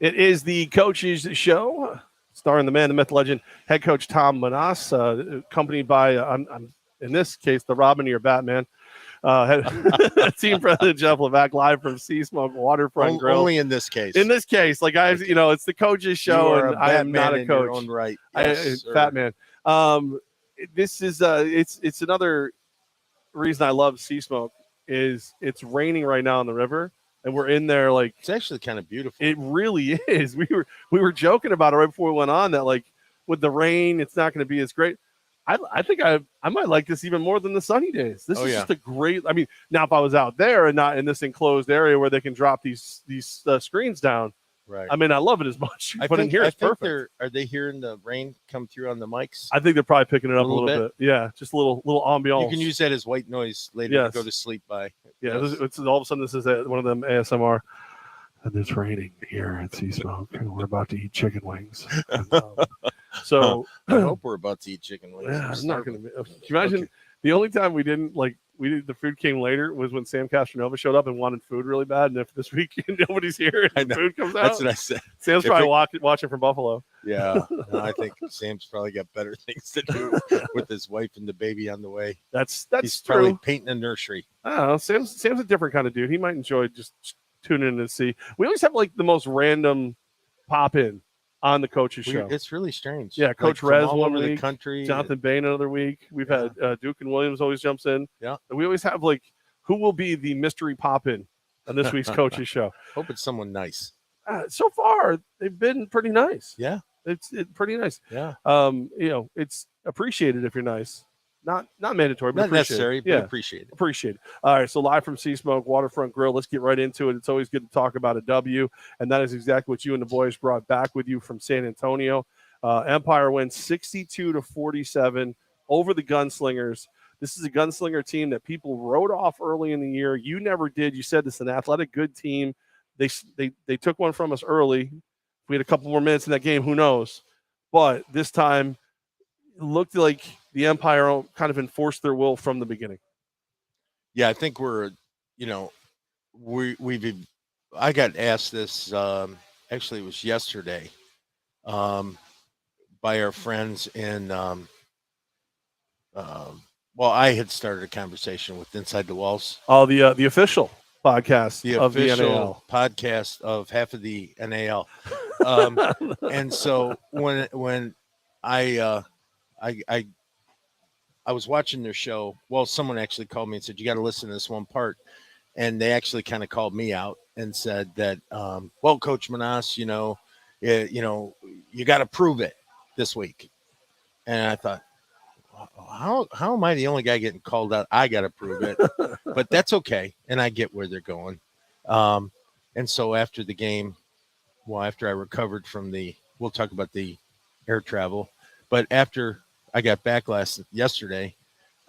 It is the Coaches Show, starring the man, the myth, legend, head coach Tom Menas, accompanied by, I'm in this case, the Robin or Batman, team president Jeff Levack, live from Sea Smoke Waterfront Grill. Only in this case. In this case, like it's the Coaches Show, and I am not a coach. In your own right. Yes, Fat man. This is it's another reason I love Sea Smoke is it's raining right now on the river. And we're in there, like it's actually kind of beautiful. It really is. We were joking about it right before we went on that, like, with the rain, it's not going to be as great. I think I might like this even more than the sunny days. This is just a great. I mean, now if I was out there and not in this enclosed area where they can drop these screens down, right? I mean, I love it as much. But in here, it's perfect. Are they hearing the rain come through on the mics? I think they're probably picking it up a little bit. Yeah, just a little ambiance. You can use that as white noise later to go to sleep by. Yeah, it's all of a sudden this is one of them ASMR. And it's raining here at Sea Smoke, and we're about to eat chicken wings. And, so I hope we're about to eat chicken wings. Yeah, I'm not going to be. Can you imagine the only time we didn't the food came later was when Sam Castronova showed up and wanted food really bad. And if this week nobody's here and the food comes out, that's what I said. Sam's probably watching from Buffalo. Yeah, no, I think Sam's probably got better things to do with his wife and the baby on the way. That's He's true. Probably painting a nursery. I don't know. Sam's a different kind of dude. He might enjoy just tuning in to see. We always have like the most random pop in on the Coaches Show. It's really strange. Yeah, Coach Rez all one over week, the country. Jonathan Bain another week. We've had Duke and Williams always jumps in. Yeah, and we always have like who will be the mystery pop in on this week's Coaches Show. Hope it's someone nice. So far, they've been pretty nice. Yeah, it's pretty nice. Yeah, it's appreciated if you're nice. Not mandatory, but not necessary, but appreciated. Appreciated. All right, so live from Sea Smoke Waterfront Grill. Let's get right into it. It's always good to talk about a W, and that is exactly what you and the boys brought back with you from San Antonio. Empire wins 62-47 over the Gunslingers. This is a Gunslinger team that people wrote off early in the year. You never did. You said it's an athletic, good team. They took one from us early. If we had a couple more minutes in that game, who knows? But this time, it looked like the Empire kind of enforced their will from the beginning. Yeah, I think we're, I got asked this, actually it was yesterday, by our friends in, I had started a conversation with Inside the Walls. Oh, the official podcast of the NAL. Podcast of half of the NAL. And so when I was watching their show. Well, someone actually called me and said, you got to listen to this one part. And they actually kind of called me out and said that, Coach Menas, you got to prove it this week. And I thought, how am I the only guy getting called out? I got to prove it, but that's okay. And I get where they're going. And so after the game, after I recovered from we'll talk about the air travel, but after I got back yesterday,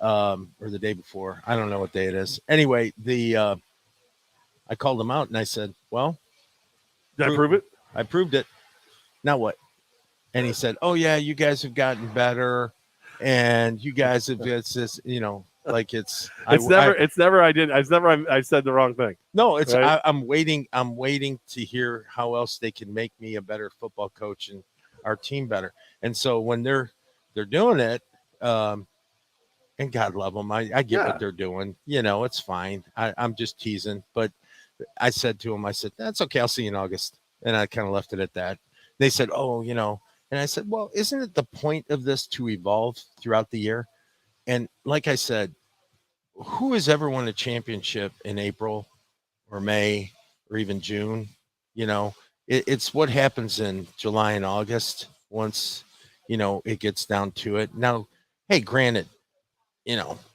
or the day before. I don't know what day it is. Anyway, I called him out and I said, "Well, did I prove it? I proved it. Now what?" And he said, "Oh yeah, you guys have gotten better, and you guys have it's this, like it's I said the wrong thing. No, it's right? I'm waiting to hear how else they can make me a better football coach and our team better. And so when they're doing it, and God love them, I get what they're doing. It's fine. I'm just teasing, but I said to him, that's okay. I'll see you in August. And I kind of left it at that. They said, and I said, well, isn't it the point of this to evolve throughout the year? And like I said, who has ever won a championship in April or May or even June? It's what happens in July and August once, it gets down to it. Now, hey, granted,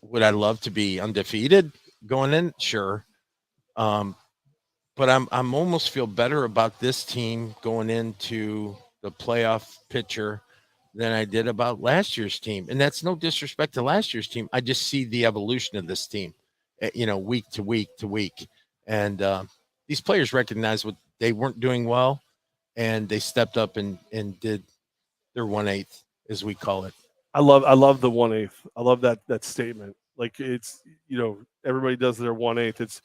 would I love to be undefeated going in? Sure. But I'm almost feel better about this team going into the playoff picture than I did about last year's team. And that's no disrespect to last year's team. I just see the evolution of this team, week to week to week. And these players recognize what they weren't doing well, and they stepped up and did their 1/8, as we call it. I love the 1/8. I love that statement. Like it's, everybody does their 1/8.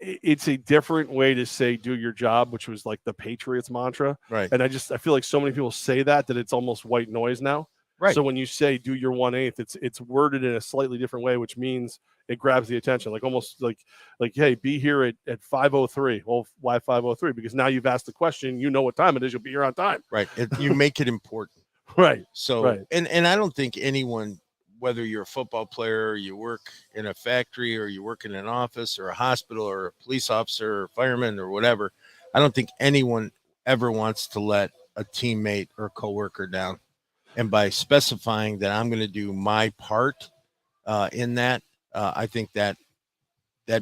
it's a different way to say do your job, which was like the Patriots mantra. Right. And I feel like so many people say that it's almost white noise now. Right. So when you say do your 1/8, it's worded in a slightly different way, which means it grabs the attention. Like almost like hey, be here at 5:03. Well, why 5:03? Because now you've asked the question, you know what time it is, you'll be here on time. Right. You make it important. Right. So right. And I don't think anyone, whether you're a football player, or you work in a factory, or you work in an office or a hospital or a police officer or fireman or whatever, I don't think anyone ever wants to let a teammate or coworker down. And by specifying that I'm going to do my part in that, I think that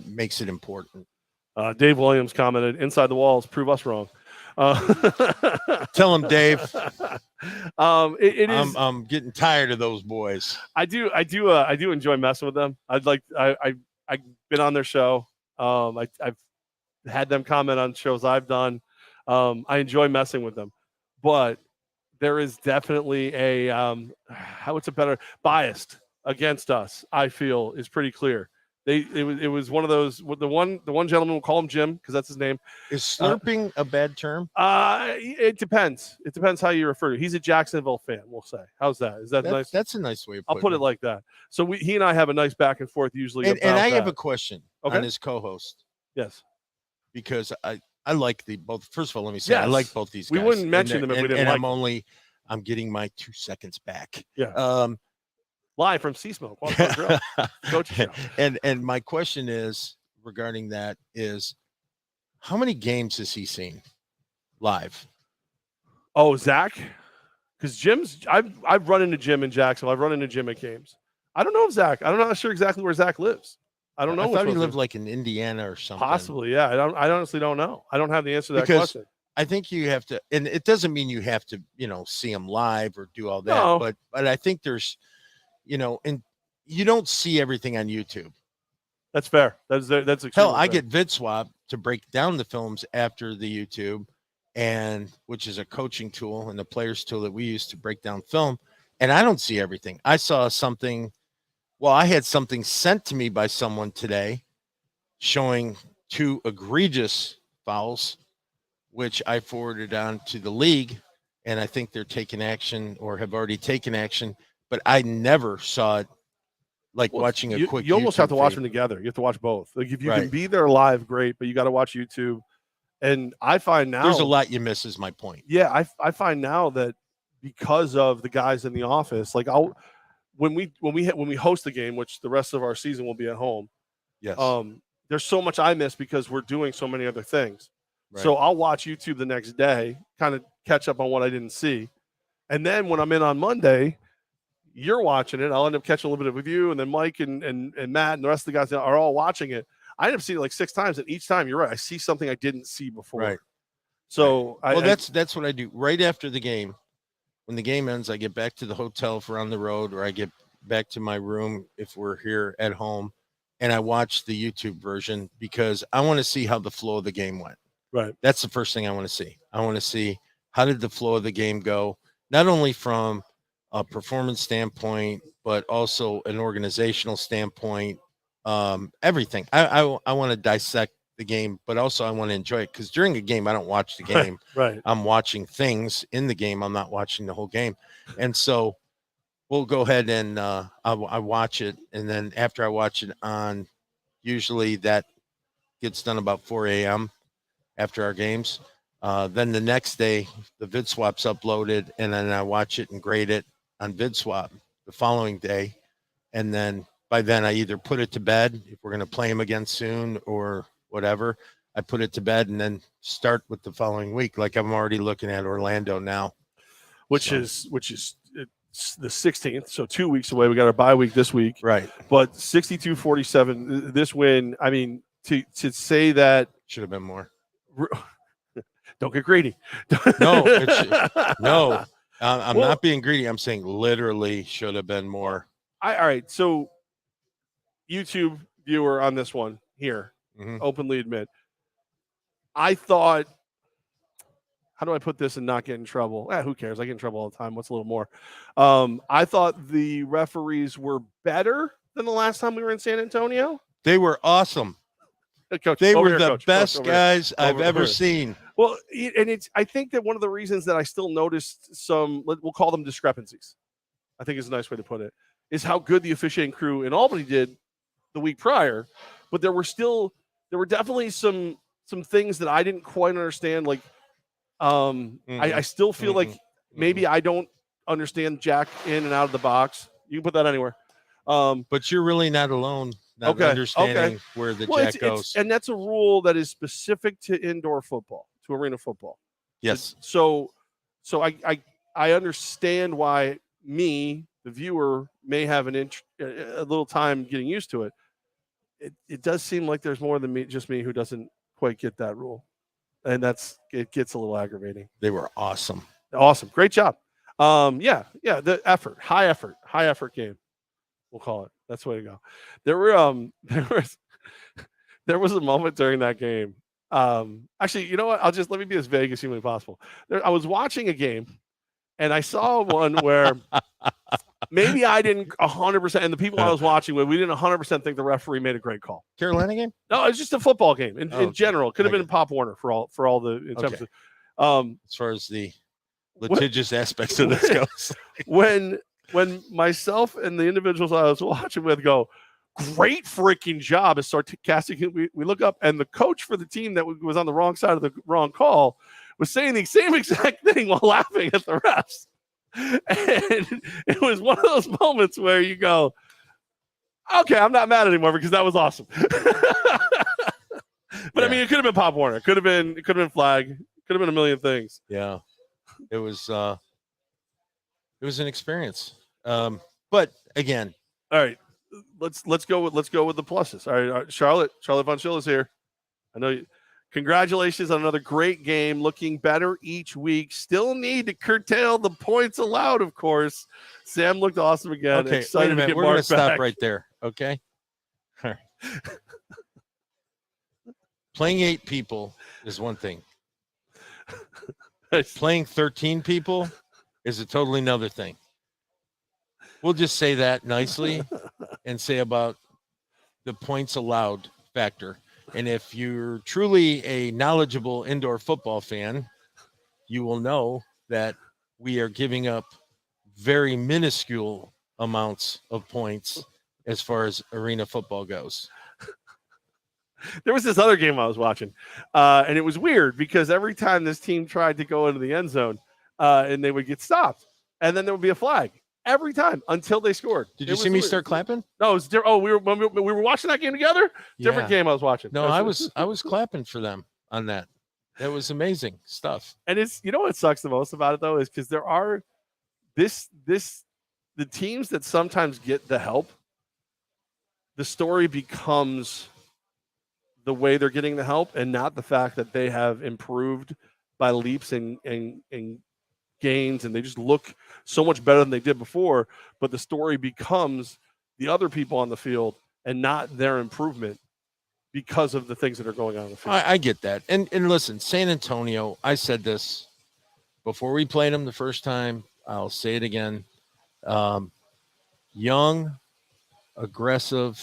makes it important. Dave Williams commented, "Inside the walls, prove us wrong." Tell him, Dave. I'm getting tired of those boys. I do enjoy messing with them. I've been on their show. I've had them comment on shows I've done. I enjoy messing with them, but there is definitely a biased against us. I feel is pretty clear. It was one of those. The one gentleman, we'll call him Jim because that's his name. Is slurping a bad term? It depends. It depends how you refer to it. He's a Jacksonville fan, we'll say. How's that? Is that nice? That's a nice way of putting I'll put it like that. So he and I have a nice back and forth usually. And I have a question on his co-host. Yes. Because I like both. First of all, let me say I like both these guys. We wouldn't mention them if we didn't like them. I'm getting my 2 seconds back. Yeah. Live from Sea Smoke Waterfront Grill. Coach show. And my question is regarding that is, how many games has he seen live? Oh, Zach? Because Jim's I've run into Jim in Jacksonville. I've run into Jim at games. I don't know if Zach. I'm not sure exactly where Zach lives. I don't know. I thought he lived like in Indiana or something. Possibly, yeah. I honestly don't know. I don't have the answer to that question. I think you have to, and it doesn't mean you have to, see him live or do all that. No. But I think there's, and you don't see everything on YouTube. That's fair. That's hell. I fair. get VidSwap to break down the films after the YouTube, and which is a coaching tool and a players tool that we use to break down film. And I don't see everything. I saw something. Well, I had something sent to me by someone today showing 2 egregious fouls, which I forwarded on to the league, and I think they're taking action or have already taken action, but I never saw it watching a quick. You almost YouTube have to watch feed. them together. You have to watch both. Like if you can be there live, great, but you got to watch YouTube. And I find now there's a lot you miss is my point. Yeah. I find now that because of the guys in the office, like when we host the game, which the rest of our season will be at home. Yes. There's so much I miss because we're doing so many other things. Right. So I'll watch YouTube the next day, kind of catch up on what I didn't see. And then when I'm in on Monday, you're watching it. I'll end up catching a little bit with you, and then Mike and Matt and the rest of the guys are all watching it. I end up seeing it like 6 times, and each time you're right, I see something I didn't see before. Right. So that's what I do right after the game. When the game ends, I get back to the hotel if we're on the road, or I get back to my room if we're here at home, and I watch the YouTube version because I want to see how the flow of the game went. Right. That's the first thing I want to see. I want to see how did the flow of the game go, not only from a performance standpoint, but also an organizational standpoint. Everything. I want to dissect the game, but also I want to enjoy it, because during a game I don't watch the game. Right. I'm watching things in the game. I'm not watching the whole game, and so we'll go ahead and I watch it, and then after I watch it on, usually that gets done about 4 a.m. after our games. Then the next day the VidSwap's uploaded, and then I watch it and grade it on VidSwap the following day, and then by then I either put it to bed if we're going to play them again soon or whatever. I put it to bed and then start with the following week. Like I'm already looking at Orlando now, which is it's the 16th, so 2 weeks away. We got our bye week this week, right? But 62-47, this win. I mean, to say that should have been more. Don't get greedy. No, I'm not being greedy. I'm saying literally should have been more. All right. So, YouTube viewer on this one here, openly admit, I thought, how do I put this and not get in trouble? Who cares? I get in trouble all the time. What's a little more? I thought the referees were better than the last time we were in San Antonio. They were awesome. Coach, They over were here, the Coach. best Coach, over guys I've Over ever here. seen. Well, and I think that one of the reasons that I still noticed some, we'll call them discrepancies, I think is a nice way to put it, is how good the officiating crew in Albany did the week prior, but there were definitely some things that I didn't quite understand. Like, I still feel like maybe I don't understand Jack in and out of the box. You can put that anywhere. But you're really not alone. Not understanding where the jack goes. And that's a rule that is specific to indoor football, to arena football. Yes. So I understand why me, the viewer, may have a little time getting used to it. It does seem like there's more than just me who doesn't quite get that rule. And it gets a little aggravating. They were awesome. Awesome. Great job. The high effort game. We'll call it. That's the way to go. There was a moment during that game. Actually, you know what? Let me be as vague as humanly possible. I was watching a game and I saw one where maybe I didn't 100%, and the people I was watching with, we didn't 100% think the referee made a great call. Carolina game? No, it's just a football game in general. It could have been Pop Warner for all the terms of, as far as the litigious aspects of this goes. When myself and the individuals I was watching with go, great freaking job, and start casting, we look up, and the coach for the team that was on the wrong side of the wrong call was saying the same exact thing while laughing at the refs. And it was one of those moments where you go, okay, I'm not mad anymore because that was awesome. But I mean, it could have been Pop Warner. It could have been flag. It could have been a million things. Yeah. It was an experience. But again, all right, let's go with the pluses. All right, Charlotte Von Schill is here. I know you. Congratulations on another great game. Looking better each week. Still need to curtail the points allowed, of course. Sam looked awesome again. Okay, excited wait a minute. to get We're going to Mark stop back. right there. Okay. All right. Playing 8 people is one thing. Playing 13 people is a totally another thing. We'll just say that nicely and say about the points allowed factor. And if you're truly a knowledgeable indoor football fan, you will know that we are giving up very minuscule amounts of points as far as arena football goes. There was this other game I was watching, and it was weird because every time this team tried to go into the end zone, and they would get stopped, and then there would be a flag every time until they scored. Did you see me start clapping? No, it was we were watching that game together. Different game I was watching. No, I was clapping for them on that. That was amazing stuff. And it's, you know what sucks the most about it though is because there are the teams that sometimes get the help. The story becomes the way they're getting the help, and not the fact that they have improved by leaps and gains, and they just look so much better than they did before. But the story becomes the other people on the field and not their improvement because of the things that are going on in the field. I get that. And listen, San Antonio, I said this before we played them the first time. I'll say it again. Young, aggressive,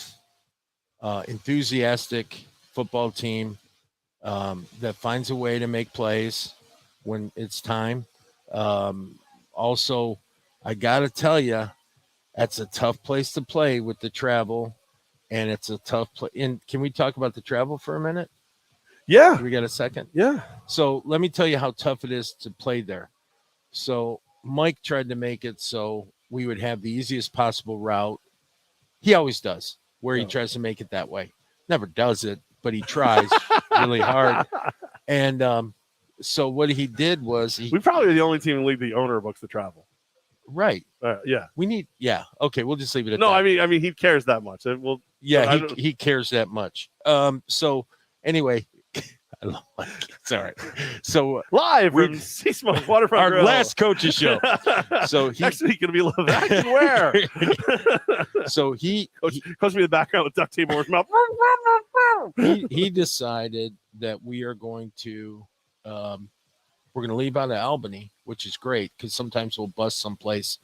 enthusiastic football team that finds a way to make plays when it's time. Also, I got to tell you, that's a tough place to play with the travel, and it's a tough play. And can we talk about the travel for a minute? Yeah. We got a second? Yeah. So let me tell you how tough it is to play there. So Mike tried to make it so we would have the easiest possible route. He always does, where he tries to make it that way. Never does it, but he tries really hard. And so what he did was we probably are the only team in the league the owner books the travel. Right. Yeah. We need. Yeah. Okay. We'll just leave it at that. No, I mean, he cares that much. He cares that much. So anyway, I love Mike. It's all right. So live from Sea Smoke Waterfront Grill. Our last coach's show. So next week going to be Levack and where? So he coach me in the background with duct tape over his mouth. he decided that we are going to we're going to leave out of Albany, which is great because sometimes we'll bus someplace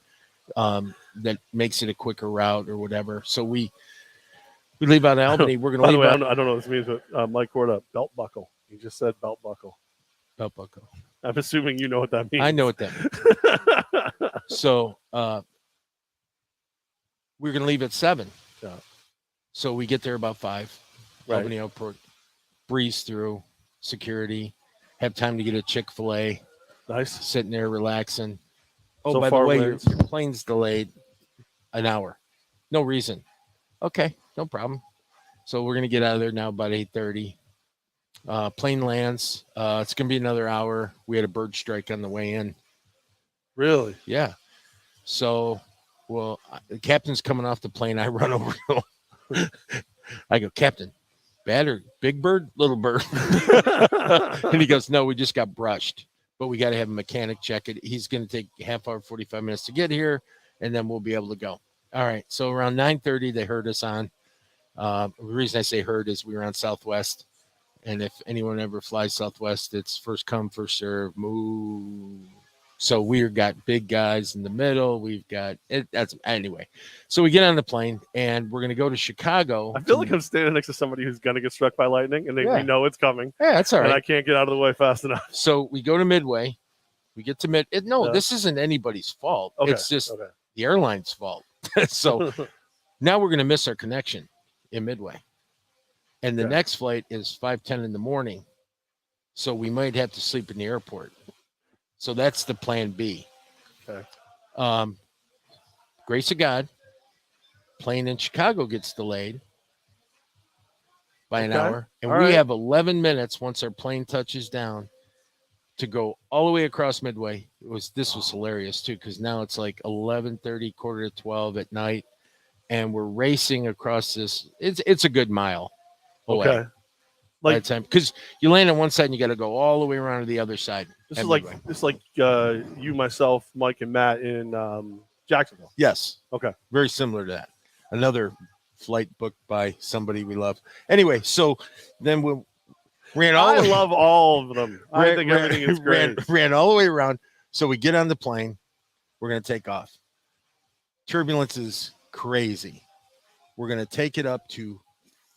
that makes it a quicker route or whatever. So we We leave out of Albany. We're going to By the leave way, out I don't know what this means, but Mike Corda, belt buckle. He just said belt buckle. belt buckle. I'm assuming you know what that means. I know what that means. So we're going to leave at 7. Yeah. So we get there about 5. Right. Albany Airport, breeze through security, have time to get a Chick-fil-A. Nice. Sitting there relaxing. Oh, So by the far way, wins. your plane's delayed an hour. No reason. Okay, no problem. So we're going to get out of there now about 8:30. Plane lands. It's going to be another hour. We had a bird strike on the way in. Really? Yeah. So, well, the captain's coming off the plane. I run over to him. I go, Captain, bad or big bird, little bird? And he goes, no, we just got brushed, but we got to have a mechanic check it. He's going to take half hour, 45 minutes to get here, and then we'll be able to go. All right. So around 9:30, they heard us on. The reason I say heard is we were on Southwest. And if anyone ever flies Southwest, it's first come, first serve, move. So we've got big guys in the middle. We've got it. That's anyway. So we get on the plane and we're going to go to Chicago. I feel like I'm standing next to somebody who's going to get struck by lightning, and we know it's coming. Yeah, that's all right. And I can't get out of the way fast enough. So we go to Midway. We get to this isn't anybody's fault. Okay. It's just the airline's fault. So now we're going to miss our connection in Midway. And the next flight is 5:10 in the morning. So we might have to sleep in the airport. So that's the plan B. Okay. Grace of God, plane in Chicago gets delayed by an hour. And we have 11 minutes once our plane touches down to go all the way across Midway. This was hilarious too, because now it's like 11:30, quarter to 12 at night. And we're racing across this. It's a good mile away. Okay. Like time, because you land on one side and you got to go all the way around to the other side. This is like you, myself, Mike, and Matt in Jacksonville. Yes. Okay. Very similar to that. Another flight booked by somebody we love. Anyway, so then we ran all. I love all of them. I think everything is great. Ran all the way around. So we get on the plane. We're going to take off. Turbulence is crazy. We're going to take it up to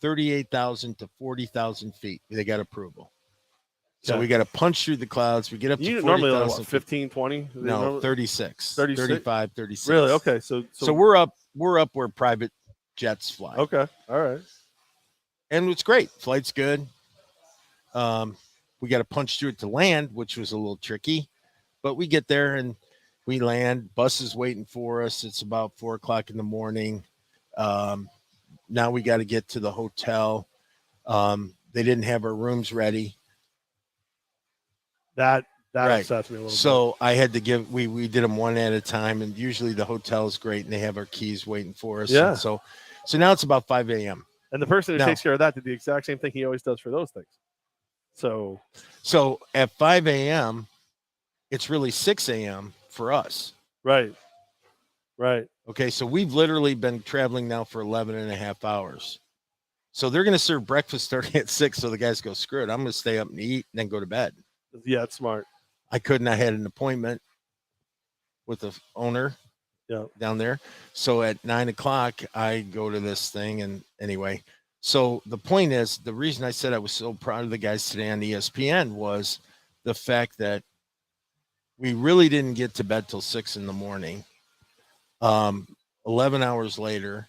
38,000 to 40,000 feet. They got approval. So we got to punch through the clouds. We get up to 40,000. Normally like what, 15, 20? No, 36. 35, 36. Really? Okay. So we're up where private jets fly. Okay. All right. And it's great. Flight's good. We got to punch through it to land, which was a little tricky. But we get there and we land. Bus is waiting for us. It's about 4:00 in the morning. Now we got to get to the hotel. They didn't have our rooms ready. That upsets me a little bit. So I had to we did them one at a time, and usually the hotel is great and they have our keys waiting for us. Yeah. And so now it's about 5 a.m. And the person who takes care of that did the exact same thing he always does for those things. So at 5 a.m., it's really 6 a.m. for us. Right. Okay, so we've literally been traveling now for 11 and a half hours. So they're going to serve breakfast starting at 6, so the guys go, screw it, I'm going to stay up and eat and then go to bed. Yeah, it's smart. I couldn't. I had an appointment with the owner down there. So at 9 o'clock, I go to this thing. And anyway, so the point is, the reason I said I was so proud of the guys today on ESPN was the fact that we really didn't get to bed till 6 in the morning. 11 hours later,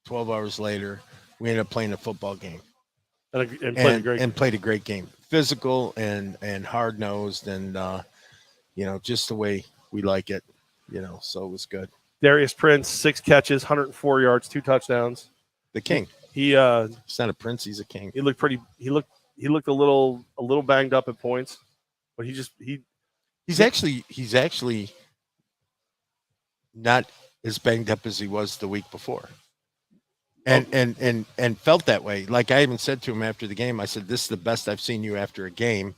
12 hours later, we ended up playing a football game and played a great game. Physical and hard nosed and, just the way we like it, so it was good. Darius Prince, 6 catches, 104 yards, 2 touchdowns. The king. He's not a prince. He's a king. He looked he looked a little banged up at points, but he's actually not as banged up as he was the week before. And felt that way. Like I even said to him after the game, I said, this is the best I've seen you after a game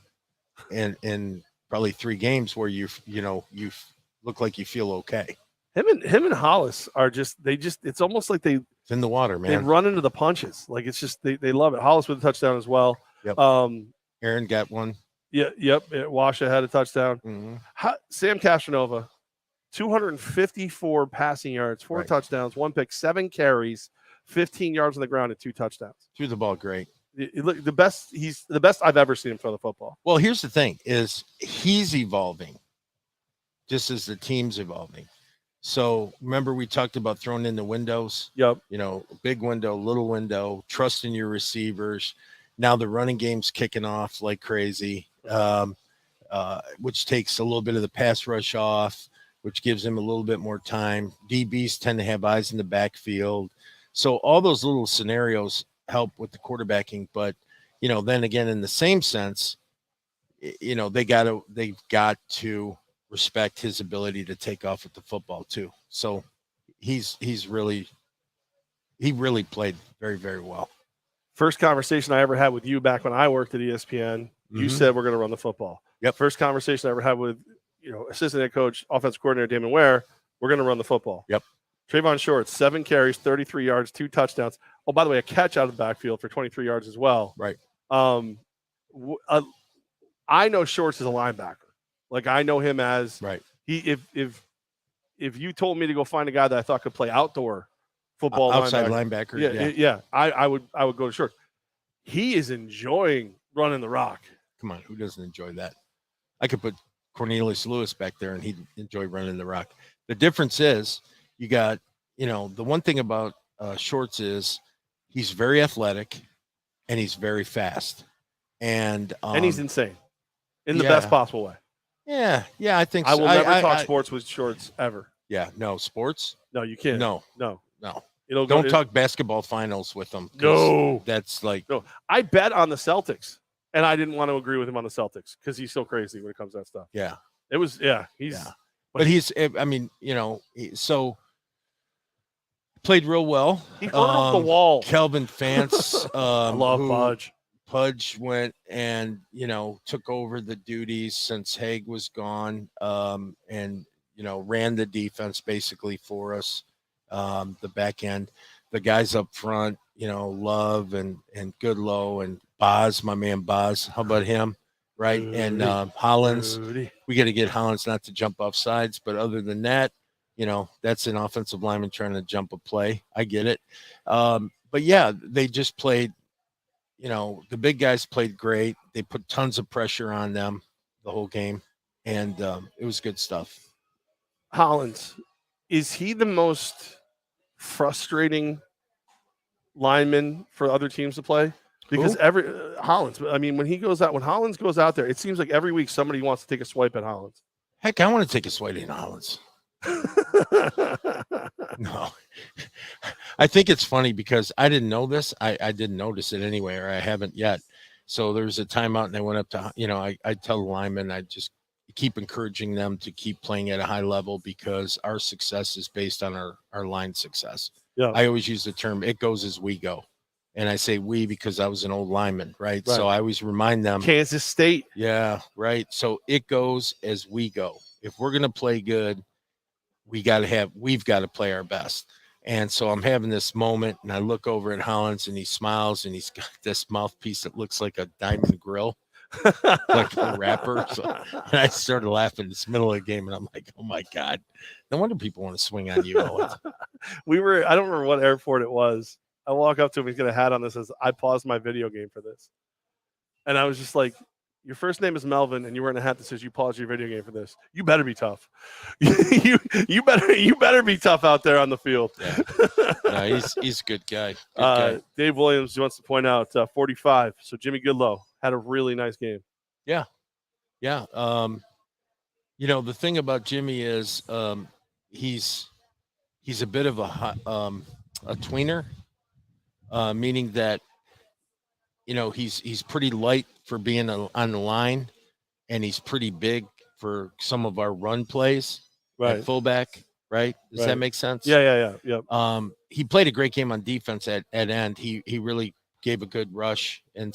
in probably 3 games where you look like you feel okay. Him and Hollis are it's almost like it's in the water, man. They run into the punches. Like it's just they love it. Hollis with a touchdown as well. Yep. Aaron got one. Yeah, yep. Washa had a touchdown. Mm-hmm. Sam Castronova, 254 passing yards, 4 touchdowns, 1 pick, 7 carries 15 yards on the ground and 2 touchdowns. Threw the ball great. Look, the best. He's the best I've ever seen him throw the football. Well, here's the thing: is he's evolving, just as the team's evolving. So remember, we talked about throwing in the windows. Yep. You know, big window, little window, trusting your receivers. Now the running game's kicking off like crazy, which takes a little bit of the pass rush off, which gives him a little bit more time. DBs tend to have eyes in the backfield. So all those little scenarios help with the quarterbacking. But, you know, then again, in the same sense, you know, they've got to respect his ability to take off with the football too. So he really played very, very well. First conversation I ever had with you back when I worked at ESPN, you said we're going to run the football. Yep. First conversation I ever had with, you know, assistant head coach, offensive coordinator Damon Ware, we're going to run the football. Yep. Trayvon Shorts, 7 carries, 33 yards, 2 touchdowns. Oh, by the way, a catch out of the backfield for 23 yards as well. Right. I know Shorts is a linebacker. Like, I know him as right. If you told me to go find a guy that I thought could play outdoor football, outside linebacker, yeah, I would go to Shorts. He is enjoying running the rock. Come on, who doesn't enjoy that? I could put Cornelius Lewis back there, and he'd enjoy running the rock. The difference is, you got, you know, the one thing about Shorts is he's very athletic and he's very fast, and he's insane in the best possible way. Yeah, I think so. I will never talk sports with Shorts ever. Yeah, no sports. No, you can't. No. Don't talk basketball finals with them. No, that's like no. I bet on the Celtics, and I didn't want to agree with him on the Celtics because he's so crazy when it comes to that stuff. Yeah, it was. Yeah, he's. Yeah. But he's. I mean, you know, so played real well. He hurdled the wall. Kelvin Fance. I love Pudge. Pudge went and, you know, took over the duties since Haig was gone, and, you know, ran the defense basically for us, the back end. The guys up front, you know, Love and Goodlow and Boz, my man Boz. How about him? Right. Rudy. And Hollins. Rudy. We got to get Hollins not to jump off sides. But other than that, you know, that's an offensive lineman trying to jump a play. I get it. But, yeah, they just played. You know, the big guys played great. They put tons of pressure on them the whole game, and it was good stuff. Hollins, is he the most frustrating lineman for other teams to play? Because Hollins, I mean, when Hollins goes out there, it seems like every week somebody wants to take a swipe at Hollins. Heck, I want to take a swipe at Hollins. No, I think it's funny because I didn't know this. I didn't notice it anyway, or I haven't yet. So there was a timeout, and I went up to, you know, I tell the linemen, I just keep encouraging them to keep playing at a high level because our success is based on our line success. Yeah. I always use the term, it goes as we go. And I say we because I was an old lineman, right? So I always remind them. Kansas State. Yeah, right. So it goes as we go. If we're going to play good, we've got to play our best. And so I'm having this moment, and I look over at Hollins, and he smiles, and he's got this mouthpiece that looks like a diamond grill, like a rapper. So, and I started laughing in the middle of the game, and I'm like, oh my God, no wonder people want to swing on you. I don't remember what airport it was. I walk up to him, he's got a hat on that says, I paused my video game for this. And I was just like, your first name is Melvin, and you're wearing a hat that says you paused your video game for this. You better be tough. you better be tough out there on the field. Yeah. No, he's a good guy. Good guy. Dave Williams wants to point out 45. So Jimmy Goodlow had a really nice game. Yeah. You know, the thing about Jimmy is he's a bit of a tweener, meaning that, you know, he's pretty light for being on the line, and he's pretty big for some of our run plays at fullback, right? Does that make sense? Yeah. He played a great game on defense at end. He really gave a good rush, and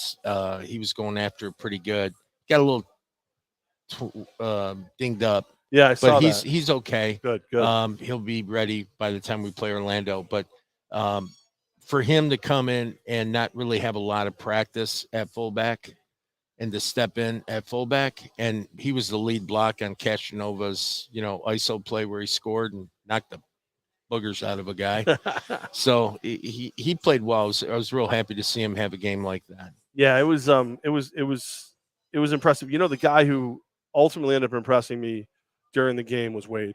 he was going after it pretty good. Got a little dinged up. Yeah, I saw that. But he's okay. Good. He'll be ready by the time we play Orlando. But for him to come in and not really have a lot of practice at fullback and to step in at fullback, and he was the lead block on Castanova's, you know, ISO play where he scored and knocked the boogers out of a guy. So he played well. I was real happy to see him have a game like that. Yeah, it was impressive. You know, the guy who ultimately ended up impressing me during the game was Wade.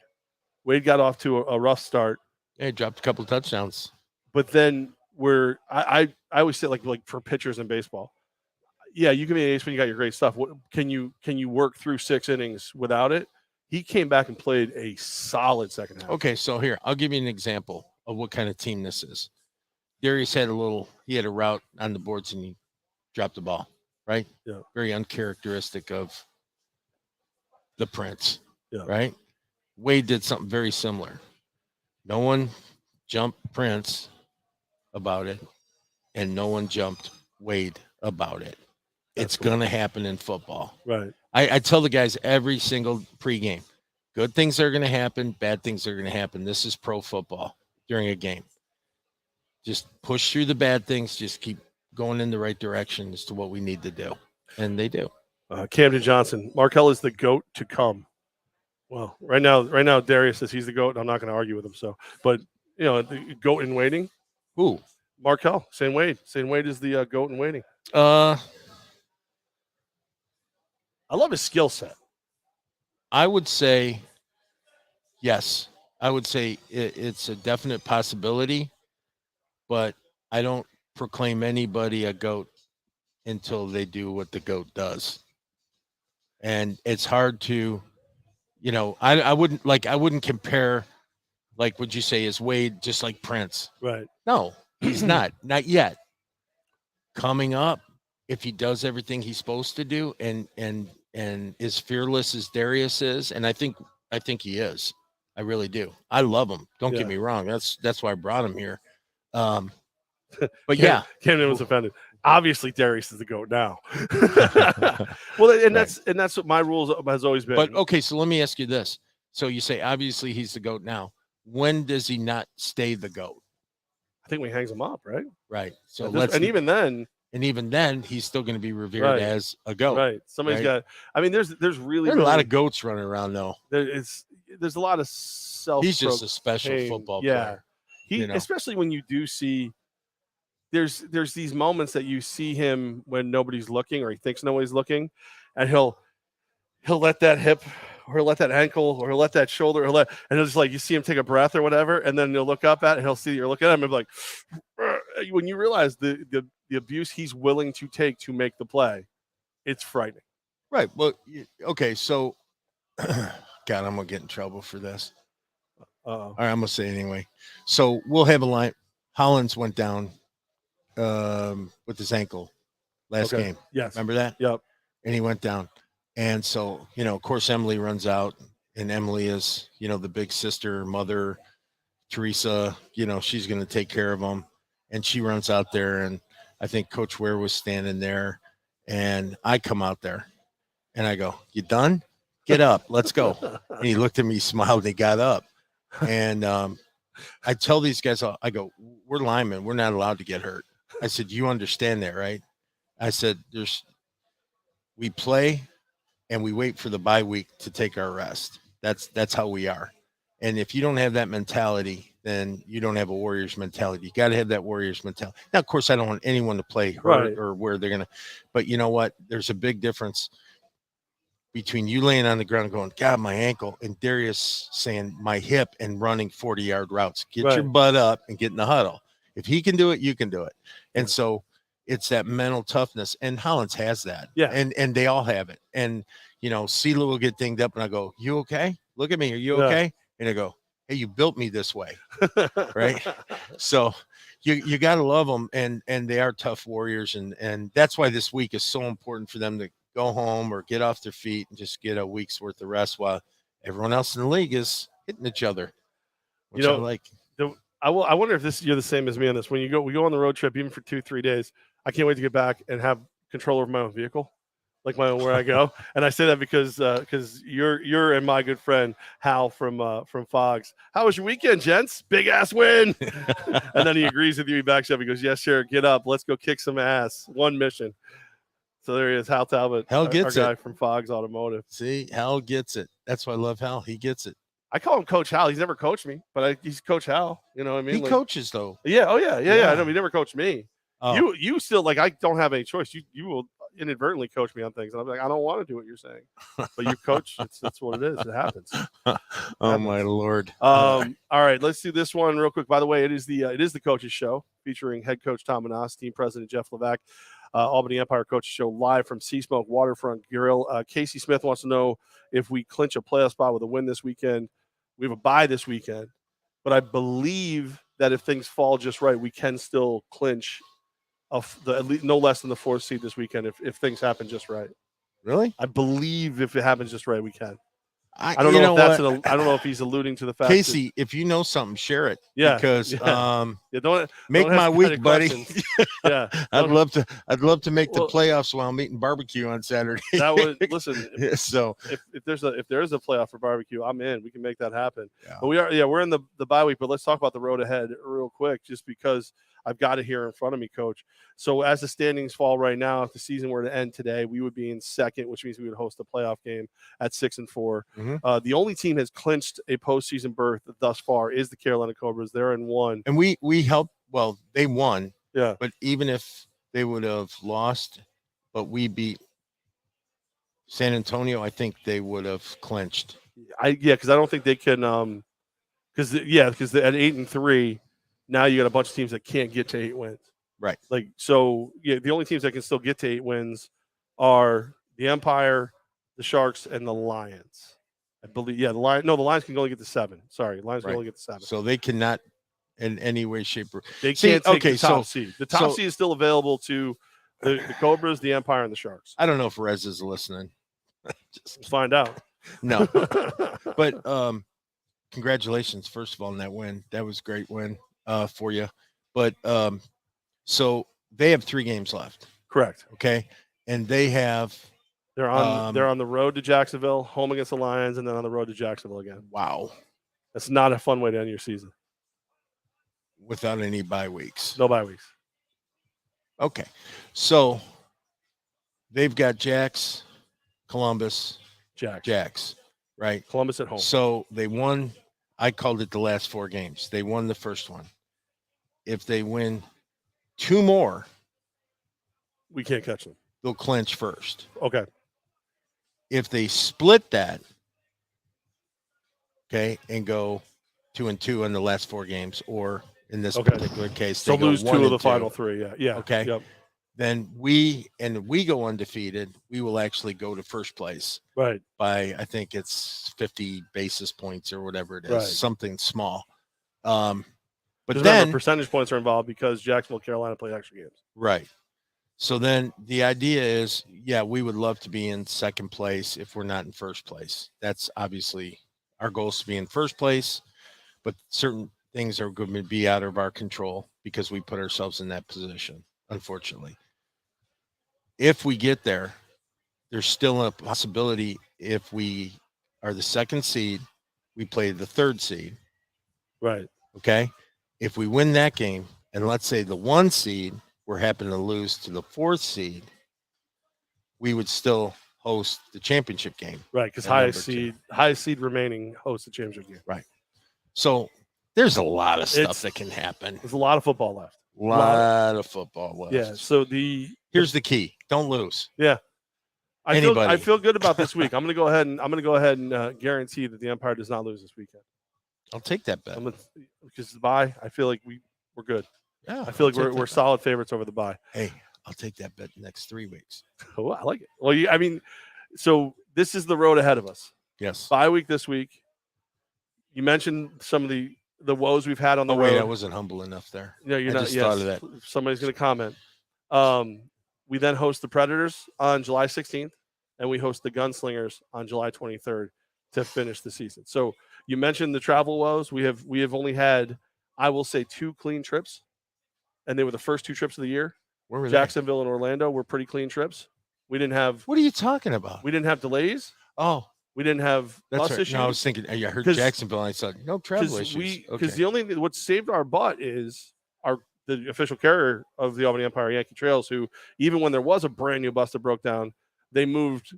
Wade got off to a rough start. Yeah, he dropped a couple of touchdowns. But then I always say like for pitchers in baseball, yeah, you can be an ace when you got your great stuff. Can you work through 6 innings without it? He came back and played a solid second half. Okay, so here I'll give you an example of what kind of team this is. Darius had a route on the boards and he dropped the ball, right? Yeah. Very uncharacteristic of the Prince, yeah. Right? Wade did something very similar. No one jumped Prince about it, and no one jumped Wade about it. It's going to happen in football. Right. I tell the guys every single pregame, good things are going to happen, bad things are going to happen. This is pro football during a game. Just push through the bad things. Just keep going in the right direction as to what we need to do. And they do. Camden Johnson, Markel is the GOAT to come. Well, right now, Darius says he's the GOAT. I'm not going to argue with him. So, but you know, the GOAT in waiting. Who? Markel, St. Wade. St. Wade is the GOAT in waiting. I love his skill set. I would say yes. I would say it's a definite possibility, but I don't proclaim anybody a GOAT until they do what the GOAT does. And it's hard to, you know, I wouldn't compare, like, would you say is Wade just like Prince? Right. No, he's not yet. Coming up, if he does everything he's supposed to do and is fearless as Darius is, and I think he is. I really do. I love him. Don't get me wrong. That's why I brought him here. But Camden was offended. Obviously, Darius is the GOAT now. Well, and that's what my rules has always been. But okay, so let me ask you this. So you say obviously he's the GOAT now. When does he not stay the GOAT? I think when he hangs him up, right? Right. So even then, he's still going to be revered as a GOAT. Right. Somebody's got. I mean, there's a lot of GOATs running around though. There's a lot of self. He's just a special football player. Especially when you do see. There's these moments that you see him when nobody's looking or he thinks nobody's looking, and he'll let that hip or he'll let that ankle or he'll let that shoulder and he'll just like you see him take a breath or whatever, and then he'll look up at it and he'll see that you're looking at him and be like, when you realize the abuse he's willing to take to make the play, it's frightening. Right. Well, okay. So, God, I'm gonna get in trouble for this. All right, I'm gonna say it anyway. So we'll have a line. Hollins went down with his ankle last game. Yes. Remember that? Yep. And he went down. And so, you know, of course, Emily runs out, and Emily is, you know, the big sister, mother, Teresa, you know, she's going to take care of him. And she runs out there, and I think Coach Ware was standing there, and I come out there, and I go, "You done? Get up. Let's go." And he looked at me, smiled, and he got up. And I tell these guys, I go, "We're linemen. We're not allowed to get hurt." I said, "You understand that, right?" I said, we play and we wait for the bye week to take our rest. That's how we are. And if you don't have that mentality, then you don't have a Warriors mentality. You got to have that Warriors mentality. Now, of course, I don't want anyone to play hurt or where they're going to, but you know what? There's a big difference between you laying on the ground going, "God, my ankle," and Darius saying, "My hip," and running 40-yard routes. Get your butt up and get in the huddle. If he can do it, you can do it. And so it's that mental toughness. And Hollins has that. Yeah. And they all have it. And, you know, Sela will get dinged up and I go, "You okay? Look at me. Are you okay?" And I go, "Hey, you built me this way." Right. So you got to love them. And they are tough warriors. And that's why this week is so important for them to go home or get off their feet and just get a week's worth of rest while everyone else in the league is hitting each other. Which I like. I wonder if you're the same as me on this. When we go on the road trip, even for 2-3 days, I can't wait to get back and have control over my own vehicle, like my own where I go. And I say that because you're and my good friend Hal from Fogs. How was your weekend, gents? Big ass win. And then he agrees with you. He backs up. He goes, "Yes, sure. Get up. Let's go kick some ass. One mission." So there he is, Hal Talbot. Hal gets our guy from Fogs Automotive. See, Hal gets it. That's why I love Hal. He gets it. I call him Coach Hal. He's never coached me, but he's Coach Hal. You know what I mean? He coaches though. Yeah. Oh yeah. Yeah. I know he never coached me. Oh. You still like I don't have any choice. You will inadvertently coach me on things, and I'm like, I don't want to do what you're saying, but you coach. That's what it is. It happens. Oh my Lord. All right, let's do this one real quick. By the way, it is the coaches show featuring head coach Tom Menas, team president Jeff Levack, Albany Empire Coaches Show live from Sea Smoke Waterfront Grill. Casey Smith wants to know if we clinch a playoff spot with a win this weekend. We have a bye this weekend, but I believe that if things fall just right, we can still clinch at least no less than the 4th seed this weekend if things happen just right. Really? I believe if it happens just right, we can. I don't know if I don't know if he's alluding to the fact. Casey, if you know something, share it. Yeah. Because don't make my week, buddy. Yeah. I'd love to make the playoffs while I'm eating barbecue on Saturday. That would listen. So if there is a playoff for barbecue, I'm in. We can make that happen. Yeah. But we're in the bye week, but let's talk about the road ahead real quick, just because I've got it here in front of me, Coach. So as the standings fall right now, if the season were to end today, we would be in second, which means we would host a playoff game at 6-4. Mm-hmm. The only team has clinched a postseason berth thus far is the Carolina Cobras. They're in 1. And we helped. Well, they won. Yeah. But even if they would have lost, but we beat San Antonio, I think they would have clinched. Because I don't think they can. Because at 8-3. Now you got a bunch of teams that can't get to 8 wins. Right. The only teams that can still get to 8 wins are the Empire, the Sharks, and the Lions. I believe. Yeah, the Lions can only get to 7. Sorry, Lions can only get to 7. So they cannot, in any way, shape, or they can't take the top seed. The top seed is still available to the Cobras, the Empire, and the Sharks. I don't know if Rez is listening. Let's find out. No, but congratulations, first of all, on that win. That was a great win for you. But so they have 3 games left. Correct. Okay, and they're on the road to Jacksonville, home against the Lions, and then on the road to Jacksonville again. Wow, that's not a fun way to end your season. Without any bye weeks. No bye weeks. Okay, so they've got Jax, Columbus, Jax, right? Columbus at home. So they won. I called it the last 4 games. They won the first one. If they win 2 more, we can't catch them. They'll clinch first. Okay. If they split that, okay, and go 2-2 in the last 4 games, or in this particular case, they lose 2 of the final 3. Yeah. Okay. Yep. Then we go undefeated. We will actually go to first place. Right. By, I think it's 50 basis points or whatever it is, right. Something small. But just then remember, percentage points are involved because Jacksonville, Carolina play extra games. Right. So then the idea is, we would love to be in second place if we're not in first place. That's obviously our goal is to be in first place, but certain things are going to be out of our control because we put ourselves in that position, unfortunately. If we get there, there's still a possibility if we are the 2nd seed, we play the 3rd seed. Right. Okay. If we win that game, and let's say the 1 seed, we're happen to lose to the 4th seed, we would still host the championship game. Right. Because highest seed remaining hosts the championship game. Right. So there's a lot of stuff that can happen. There's a lot of football left. A lot of football left. Yeah. So here's the key: don't lose. Yeah. I feel good about this week. I'm going to go ahead and guarantee that the Empire does not lose this weekend. I'll take that bet. Because the bye, I feel like we're good. Yeah. I feel like we're solid favorites over the bye. Hey, I'll take that bet next 3 weeks. Oh, I like it. Well, so this is the road ahead of us. Yes. Bye week this week. You mentioned some of the woes we've had on the road. Wait, I wasn't humble enough there. No, you're I not. Just thought of that. Somebody's going to comment. We then host the Predators on July 16th, and we host the Gunslingers on July 23rd to finish the season. So you mentioned the travel woes. We have only had, I will say, 2 clean trips, and they were the first 2 trips of the year. Where were Jacksonville and Orlando were pretty clean trips. We didn't have. What are you talking about? We didn't have delays. Oh. We didn't have bus issues. No, I was thinking. I heard Jacksonville. And I said no travel issues. Because the only thing what saved our butt is the official carrier of the Albany Empire, Yankee Trails, who even when there was a brand new bus that broke down, they moved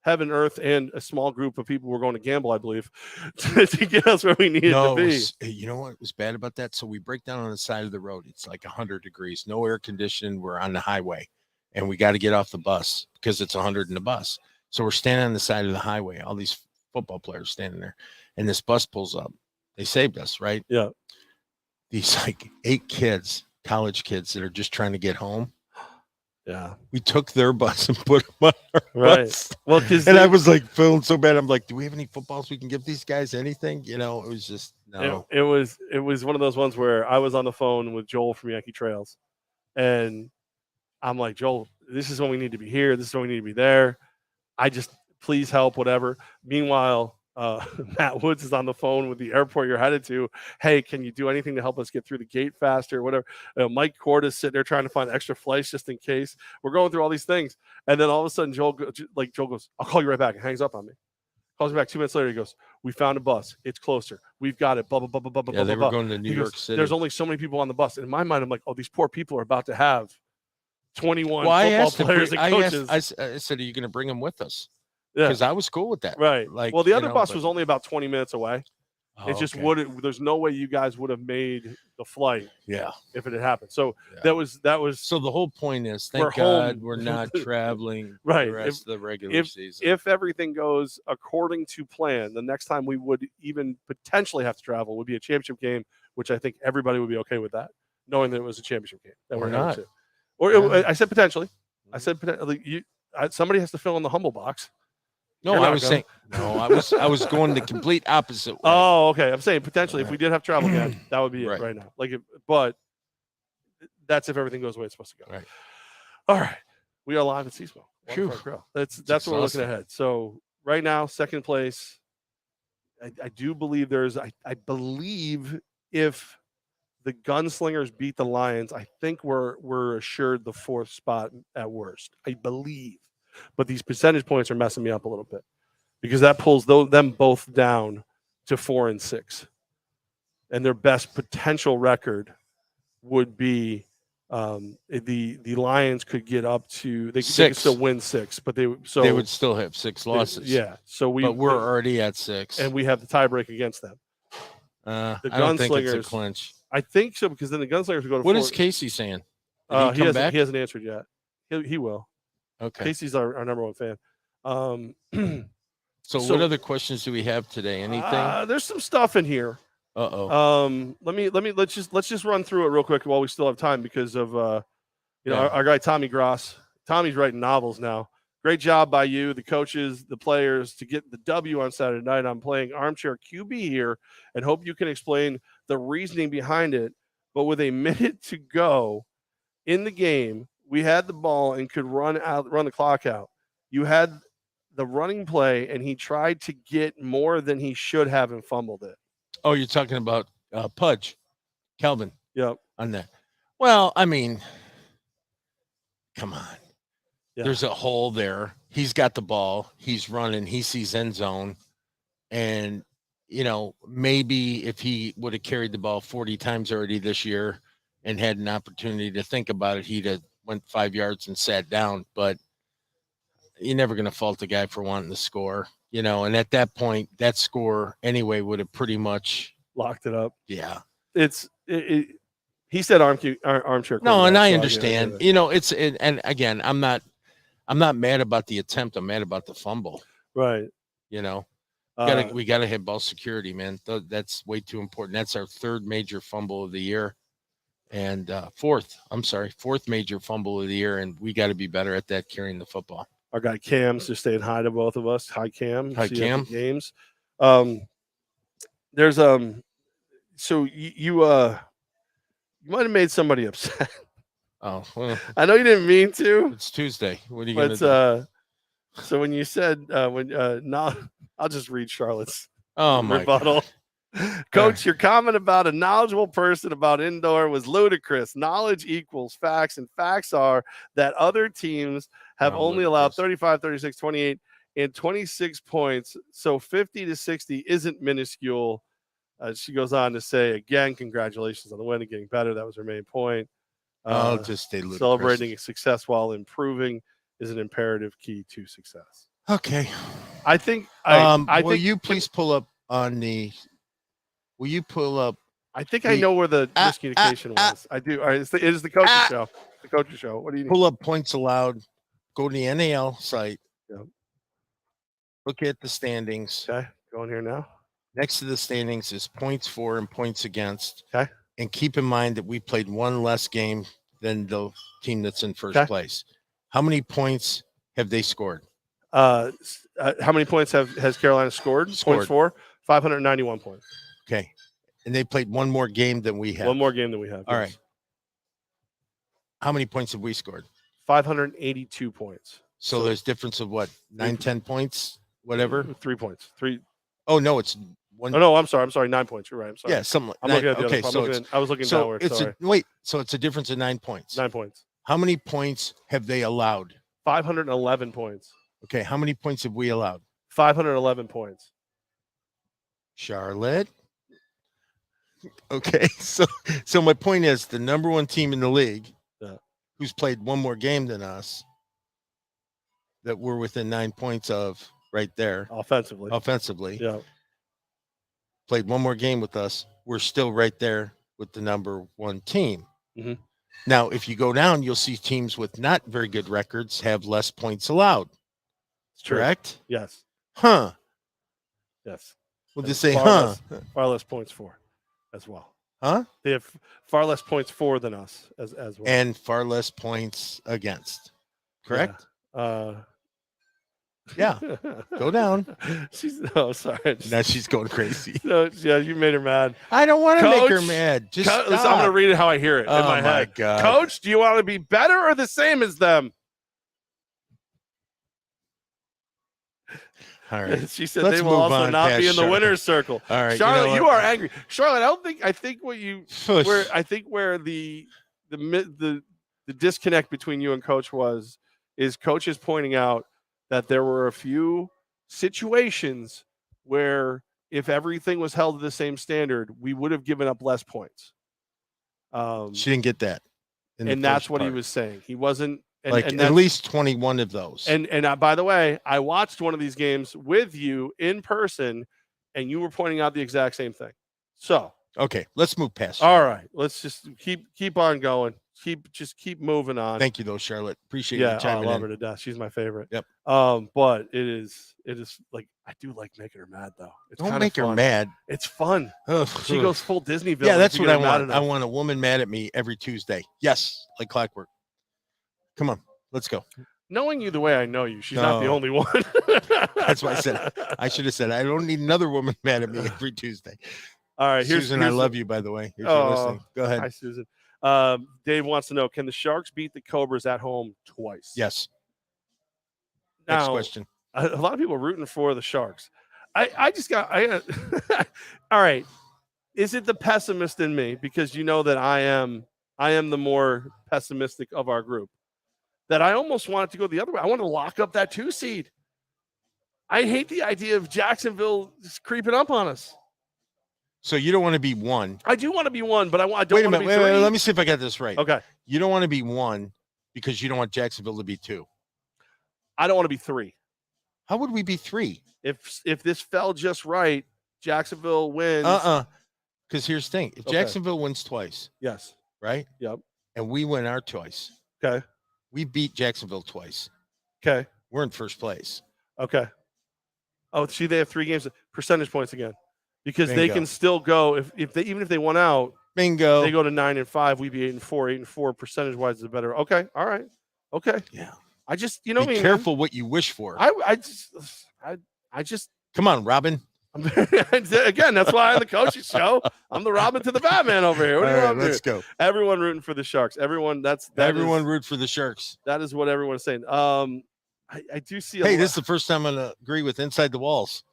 heaven, earth, and a small group of people were going to gamble, I believe, to get us where we needed to be. You know what was bad about that? So we break down on the side of the road. It's like 100 degrees, no air conditioning. We're on the highway, and we got to get off the bus because it's 100 in the bus. So we're standing on the side of the highway. All these football players standing there, and this bus pulls up. They saved us, right? Yeah. These like 8 kids, college kids that are just trying to get home. Yeah. We took their bus and put them on our bus. Well, I was like feeling so bad. I'm like, do we have any footballs we can give these guys? Anything? You know, it was just no. It was one of those ones where I was on the phone with Joel from Yankee Trails, and I'm like, Joel, this is when we need to be here. This is when we need to be there. Please help, whatever. Meanwhile, Matt Woods is on the phone with the airport you're headed to. Hey, can you do anything to help us get through the gate faster? Whatever. Mike Cord is sitting there trying to find extra flights just in case. We're going through all these things. And then all of a sudden, Joel goes, I'll call you right back, and hangs up on me. Calls me back 2 minutes later. He goes, we found a bus. It's closer. We've got it. Blah, blah, blah, blah, blah, yeah, blah, they blah. were going to New York City. There's only so many people on the bus. In my mind, I'm like, oh, these poor people are about to have 21 football players and coaches. I said, are you going to bring them with us? Yeah, because I was cool with that. Right. Like, well, the other bus was only about 20 minutes away. It just okay. wouldn't. There's no way you guys would have made the flight. Yeah. If it had happened. So that was. So the whole point is, thank we're God home. we're not traveling right. the rest of the regular season. If everything goes according to plan, the next time we would even potentially have to travel would be a championship game, which I think everybody would be okay with that, knowing that it was a championship game. That we're not. To. Or I said potentially. I said potentially. Somebody has to fill in the humble box. No, I was saying no. I was going the complete opposite way. Oh, okay. I'm saying potentially if we did have travel again, that would be it right now. But that's if everything goes the way it's supposed to go. Right. All right. We are live at Sea Smoke Waterfront Grill. That's what we're looking ahead. So right now, second place. I do believe I believe if the Gunslingers beat the Lions, I think we're assured the 4th spot at worst. I believe. But these percentage points are messing me up a little bit because that pulls them both down to 4 and 6. And their best potential record would be the Lions could get up to they could still win 6, but they would still have 6 losses. Yeah. So but we're already at 6. And we have the tiebreak against them. I don't think it's a clinch. I think so because then the Gunslingers would go to 4. What is Casey saying? He hasn't answered yet. He will. Okay. Casey's our number one fan. So what other questions do we have today? Anything? There's some stuff in here. Let's just run through it real quick while we still have time because of our guy Tommy Gross. Tommy's writing novels now. Great job by you, the coaches, the players to get the W on Saturday night. I'm playing armchair QB here and hope you can explain the reasoning behind it. But with a minute to go in the game, we had the ball and could run the clock out. You had the running play, and he tried to get more than he should have and fumbled it. Oh, you're talking about Pudge, Kelvin. Yep. On that. Well, I mean, come on. Yeah. There's a hole there. He's got the ball. He's running. He sees end zone. And, maybe if he would have carried the ball 40 times already this year and had an opportunity to think about it, he'd have went 5 yards and sat down. But you're never going to fault the guy for wanting to score, and at that point, that score anyway would have pretty much locked it up. Yeah. He said armchair. No, and I understand, and again, I'm not mad about the attempt. I'm mad about the fumble. Right. We got to have ball security, man. That's way too important. That's our 3rd major fumble of the year. And 4th major fumble of the year. And we got to be better at that, carrying the football. Our guy Cam's just saying hi to both of us. Hi, Cam. Hi, Cam. Games. There's so you might have made somebody upset. Oh, well, I know you didn't mean to. It's Tuesday. What are you going to do? So when you said I'll just read Charlotte's rebuttal. God. Coach, your comment about a knowledgeable person about indoor was ludicrous. Knowledge equals facts, and facts are that other teams have only allowed 35, 36, 28, and 26 points. So 50 to 60 isn't minuscule. She goes on to say, again, congratulations on the win and getting better. That was her main point. I'll just stay ludicrous. Celebrating success while improving is an imperative key to success. Okay. I think. Will you please pull up on the? Will you pull up? I think I know where the miscommunication was. I do. All right, it is the coach's show. The coach's show. What do you need? Pull up points allowed. Go to the NAL site. Yep. Look at the standings. Okay, going here now. Next to the standings is points for and points against. Okay. And keep in mind that we played one less game than the team that's in first place. How many points have they scored? How many points has Carolina scored? Points for 591 points. Okay. And they played one more game than we have. One more game than we have. All right. How many points have we scored? 582 points. So there's difference of what? 9, 10 points, whatever. 3 points. 3. Oh no, it's one. Oh no, I'm sorry. 9 points. You're right. I'm sorry. Yeah, something. I'm looking at the other. I was looking downward. So it's a difference of 9 points. 9 points. How many points have they allowed? 511 points. Okay, how many points have we allowed? 511 points. Charlotte. Okay, so my point is the number one team in the league, who's played one more game than us, that we're within 9 points of right there. Offensively. Yeah. Played one more game with us. We're still right there with the number one team. Mm-hmm. Now, if you go down, you'll see teams with not very good records have less points allowed. Correct? Yes. Huh. Yes. We'll just say, far less points for as well. Huh? They have far less points for than us as well. And far less points against. Correct? Yeah. Go down. Sorry. Now she's going crazy. No, yeah, you made her mad. I don't want to make her mad. Just I'm going to read it how I hear it in my head. God. Coach, do you want to be better or the same as them? All right. She said they will also not be in the winner's circle. All right, Charlotte, you are angry. Charlotte, I think where the disconnect between you and Coach is Coach is pointing out that there were a few situations where if everything was held to the same standard, we would have given up less points. She didn't get that. And that's what he was saying. He wasn't. And at least 21 of those. And by the way, I watched one of these games with you in person, and you were pointing out the exact same thing. So okay, let's move past. All right, let's just keep on going. Keep moving on. Thank you, though, Charlotte. Appreciate you chiming in. I love her to death. She's my favorite. Yep. But it is like I do like making her mad though. Don't make her mad. It's fun. She goes full Disneyville. Yeah, that's what I want. I want a woman mad at me every Tuesday. Yes, like clockwork. Come on, let's go. Knowing you the way I know you, she's not the only one. That's why I said I should have said I don't need another woman mad at me every Tuesday. All right, Susan, I love you, by the way. If you're listening. Go ahead. Hi, Susan. Dave wants to know: can the Sharks beat the Cobras at home twice? Yes. Now, next question. A lot of people are rooting for the Sharks. I just got. All right. Is it the pessimist in me because you know that I am the more pessimistic of our group? That I almost want it to go the other way. I want to lock up that 2 seed. I hate the idea of Jacksonville just creeping up on us. So you don't want to be 1. I do want to be 1, but I don't want to be 3. Wait, let me see if I got this right. Okay. You don't want to be 1 because you don't want Jacksonville to be 2. I don't want to be 3. How would we be 3? If this fell just right, Jacksonville wins. Because here's the thing. If Jacksonville wins twice. Yes. Right? Yep. And we win our twice. Okay. We beat Jacksonville twice. Okay. We're in first place. Okay. Oh, see, they have 3 games, percentage points again, because Bingo. they can still go if they won out. Bingo. They go to 9-5. We'd be 8-4. 8-4 percentage wise is better. Okay. All right. Okay. Yeah. I just be careful what you wish for. I just come on, Robin. Again, that's why I'm the coach's show. I'm the Robin to the Batman over here. What do you want? Let's go. Everyone rooting for the Sharks. Everyone root for the Sharks. That is what everyone is saying. I do see. This is the first time I'm gonna agree with Inside the Walls.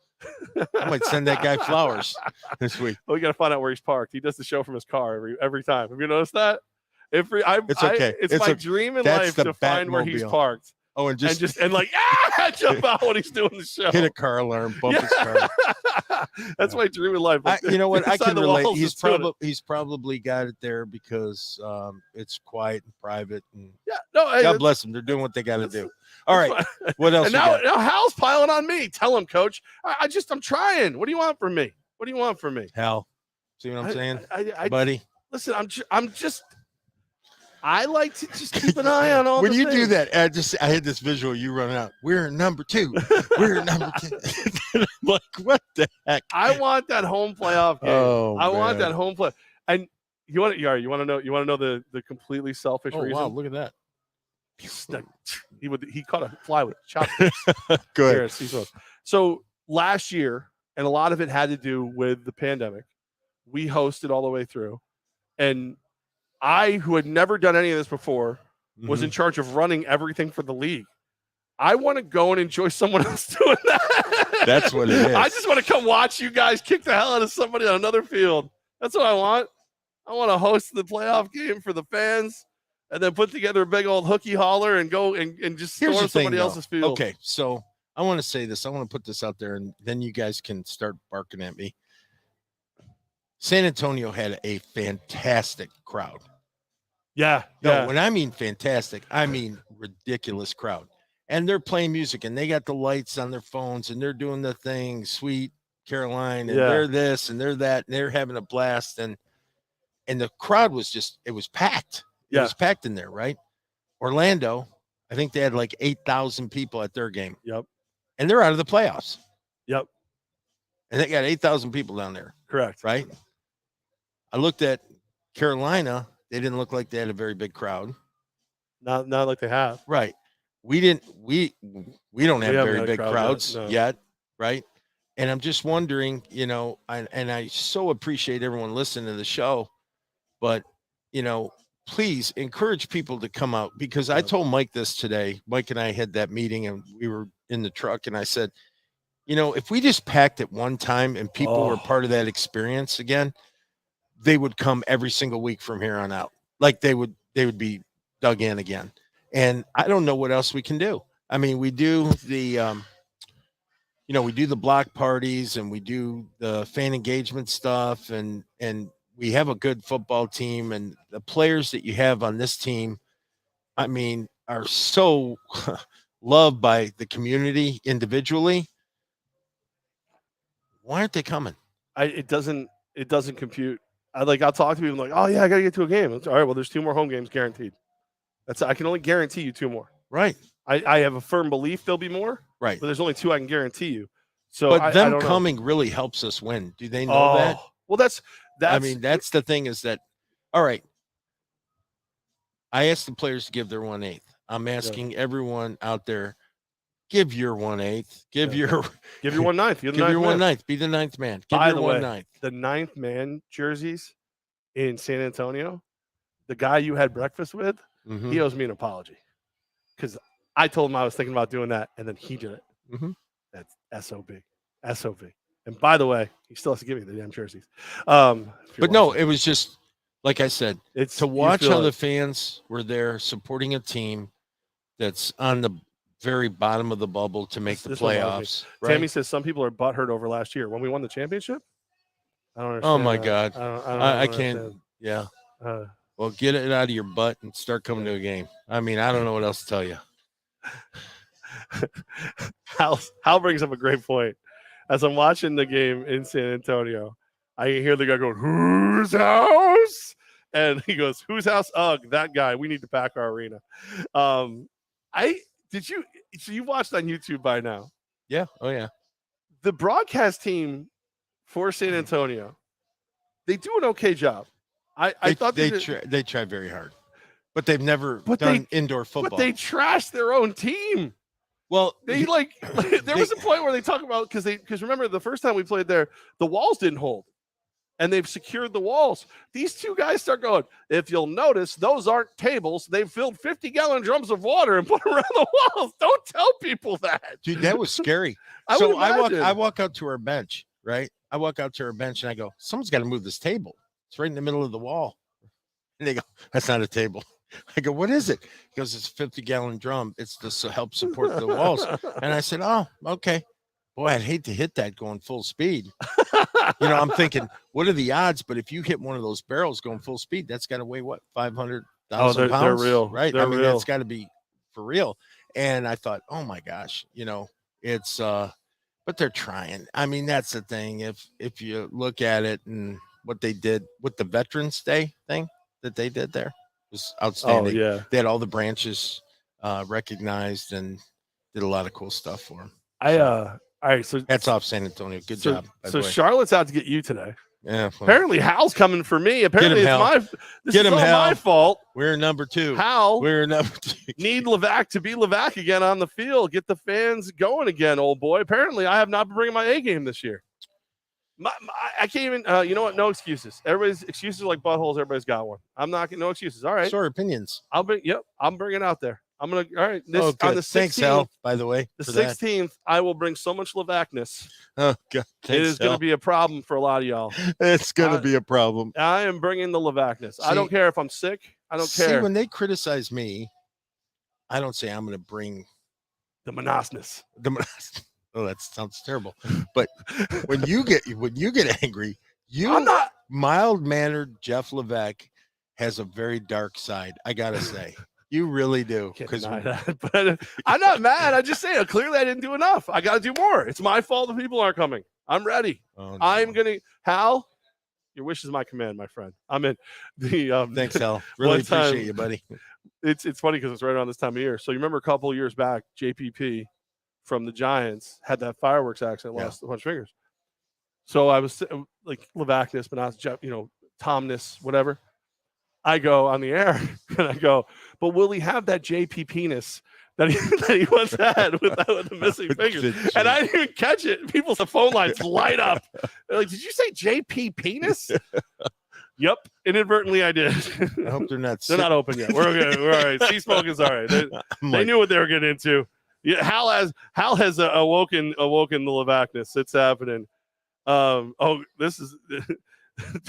I might send that guy flowers this week. Well, we got to find out where he's parked. He does the show from his car every time. Have you noticed that? It's okay. It's my dream in life to find where he's parked. Oh, and just jump out when he's doing the show. hit a car alarm, bump his car. That's my dream in life. You know what? I Inside can the relate. walls He's probably got it there because it's quiet and private. And hey, God bless them. They're doing what they got to do. All right. fine. What else? And now Hal's piling on me. Tell him, Coach. I'm trying. What do you want from me? What do you want from me? Hal, see what I'm saying, buddy? Listen, I'm just. I like to just keep an eye on all. When you things. do that, I had this visual. You run out. We're number 2. We're number 2. I'm like, what the heck? I want that home playoff game. I want that home play. And you want to know the completely selfish reason. Wow, look at that. He caught a fly with chopsticks. Go ahead. So last year, and a lot of it had to do with the pandemic, we hosted all the way through, and I, who had never done any of this before, was in charge of running everything for the league. I want to go and enjoy someone else doing that. That's what it is. I just want to come watch you guys kick the hell out of somebody on another field. That's what I want. I want to host the playoff game for the fans and then put together a big old hooky holler and go and just storm somebody else's field. Okay, so I want to say this. I want to put this out there, and then you guys can start barking at me. San Antonio had a fantastic crowd. Yeah. When I mean fantastic, I mean ridiculous crowd. And they're playing music, and they got the lights on their phones, and they're doing the thing, Sweet Caroline, and they're this and they're that, and they're having a blast. And the crowd was it was packed. It was packed in there, right? Orlando, I think they had like 8,000 people at their game. Yep. And they're out of the playoffs. Yep. And they got 8,000 people down there. Correct. Right? I looked at Carolina. They didn't look like they had a very big crowd. Not like they have. Right. We don't have very big crowds yet. Right. And I'm just wondering, and I so appreciate everyone listening to the show, but, please encourage people to come out, because I told Mike this today. Mike and I had that meeting, and we were in the truck, and I said, if we just packed at one time and people were part of that experience again, they would come every single week from here on out. Like they would be dug in again. And I don't know what else we can do. I mean, we do the, we do the block parties, and we do the fan engagement stuff, and we have a good football team, and the players that you have on this team, I mean, are so loved by the community individually. Why aren't they coming? It doesn't compute. I'll talk to people like, oh yeah, I gotta get to a game. All right, well, there's 2 more home games guaranteed. I can only guarantee you 2 more. Right. I have a firm belief there'll be more. Right. But there's only 2 I can guarantee you. So but them coming really helps us win. Do they know that? Well, that's I mean, that's the thing, is that, all right, I asked the players to give their 1/8. I'm asking everyone out there, give your 1/8. Give your 1/9. Give your 1/9. Be the 9th man. Give your 1/9. The 9th man jerseys in San Antonio, the guy you had breakfast with, he owes me an apology, because I told him I was thinking about doing that, and then he did it. That's SOB. And by the way, he still has to give me the damn jerseys. But no, it was just, like I said, it's to watch how the fans were there supporting a team that's on the very bottom of the bubble to make the playoffs. Right? Tammy says some people are butthurt over last year when we won the championship. I don't understand. Oh my God. I can't. Understand. Yeah. Well, get it out of your butt and start coming to a game. I mean, I don't know what else to tell you. Hal brings up a great point. As I'm watching the game in San Antonio, I hear the guy going, "Whose house?" And he goes, "Whose house? Ugh, that guy. We need to pack our arena." So you watched on YouTube by now? Yeah. Oh yeah. The broadcast team for San Antonio, they do an okay job. I thought they try very hard, but they've never done indoor football. But they trashed their own team. Well, there was a point where they talk about, because remember the first time we played there, the walls didn't hold, and they've secured the walls. These 2 guys start going, if you'll notice, those aren't tables. They've filled 50-gallon drums of water and put them around the walls. Don't tell people that. Dude, that was scary. I walk out to our bench, right? I walk out to our bench and I go, someone's got to move this table. It's right in the middle of the wall. And they go, that's not a table. I go, what is it? He goes, it's a 50-gallon drum. It's to help support the walls. And I said, oh, okay. Boy, I'd hate to hit that going full speed. I'm thinking, what are the odds? But if you hit one of those barrels going full speed, that's got to weigh what, 500,000 pounds? They're real, right? They're real. That's got to be for real. And I thought, oh my gosh, it's but they're trying. I mean, that's the thing. If you look at it and what they did with the Veterans Day thing that they did there was outstanding. Oh, yeah. They had all the branches recognized and did a lot of cool stuff for them. All right, so hats off, San Antonio. Good job. So Charlotte's out to get you today. Yeah. Well, apparently, Hal's coming for me. Apparently, this is all my fault. We're number 2. Hal, we're number 2. Need Levack to be Levack again on the field. Get the fans going again, old boy. Apparently, I have not been bringing my A game this year. I can't even. You know what? No excuses. Everybody's excuses are like buttholes. Everybody's got one. I'm not getting no excuses. All right. Sorry, opinions. I'm bringing it out there. I'm gonna. All right. On the 16th. Thanks, Hal. By the way, the 16th, I will bring so much Levackness. Oh God, it is going to be a problem for a lot of y'all. It's going to be a problem. I am bringing the Levackness. I don't care if I'm sick. I don't care. See, when they criticize me, I don't say I'm going to bring the Menasness. Oh, that sounds terrible. But when you get angry, I'm not mild-mannered Jeff Levack has a very dark side. I gotta say. You really do. Because but I'm not mad. I just say clearly I didn't do enough. I got to do more. It's my fault the people aren't coming. I'm ready. Oh, no. I'm gonna. Hal, your wish is my command, my friend. I'm in. Thanks, Hal. Really appreciate you, buddy. It's funny because it's right around this time of year. So you remember a couple of years back, JPP from the Giants had that fireworks accident, lost a bunch of fingers. So I was like Levackness, but not Tomness, whatever. I go on the air and I go, but will he have that JP penis that he once had with the missing fingers? And I didn't even catch it. People's phone lines light up. They're like, did you say JP penis? Yep. Inadvertently, I did. I hope they're not. They're not open yet. We're okay. We're all right. Sea Smoke is all right. They knew what they were getting into. Yeah, Hal has awoken the Levackness. It's happening. This is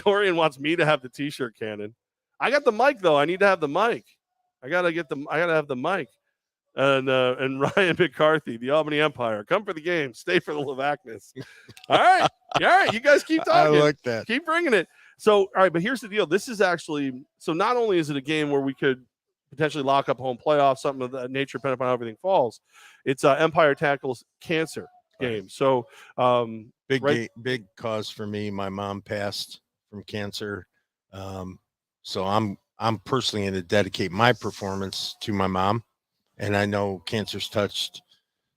Dorian wants me to have the T-shirt cannon. I got the mic though. I need to have the mic. I gotta have the mic. And Ryan McCarthy, the Albany Empire, come for the game, stay for the Levackness. All right. You guys keep talking. I like that. Keep bringing it. So, all right, but here's the deal. This is actually not only is it a game where we could potentially lock up home playoffs, something of that nature, depending upon how everything falls. It's Empire tackles cancer game. So big cause for me. My mom passed from cancer. So I'm personally going to dedicate my performance to my mom. And I know cancer's touched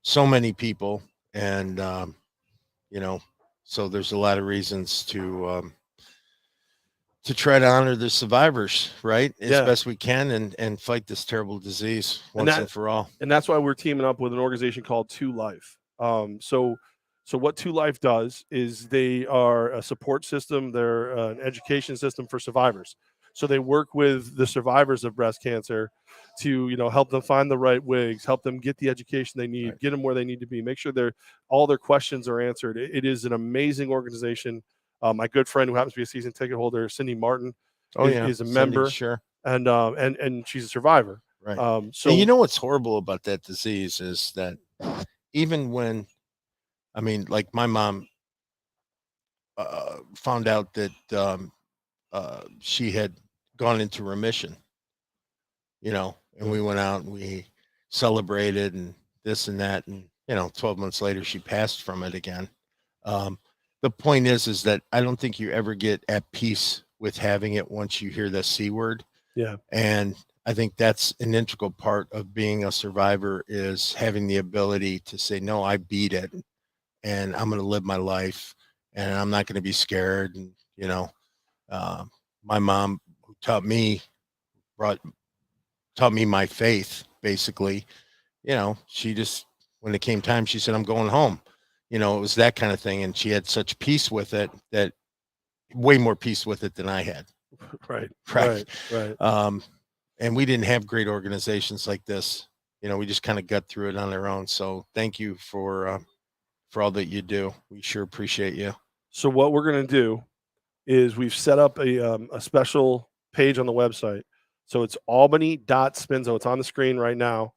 so many people. And, so there's a lot of reasons to try to honor the survivors, right? As best we can and fight this terrible disease once and for all. And that's why we're teaming up with an organization called 2 Life. So what 2 Life does is they are a support system. They're an education system for survivors. So they work with the survivors of breast cancer to, help them find the right wigs, help them get the education they need, get them where they need to be, make sure all their questions are answered. It is an amazing organization. My good friend who happens to be a season ticket holder, Cindy Martin, is a member. Sure. And she's a survivor. Right. So and what's horrible about that disease is that even when, like my mom found out that she had gone into remission, and we went out and we celebrated and this and that. And, 12 months later, she passed from it again. The point is that I don't think you ever get at peace with having it once you hear the C word. Yeah. And I think that's an integral part of being a survivor is having the ability to say, no, I beat it and I'm going to live my life and I'm not going to be scared. And, my mom who taught me my faith, basically, she just, when it came time, she said, I'm going home. It was that kind of thing. And she had such peace with it that way more peace with it than I had. Right. And we didn't have great organizations like this. We just kind of got through it on our own. So thank you for all that you do. We sure appreciate you. So what we're going to do is we've set up a special page on the website So it's albany.spinzo. It's on the screen right now.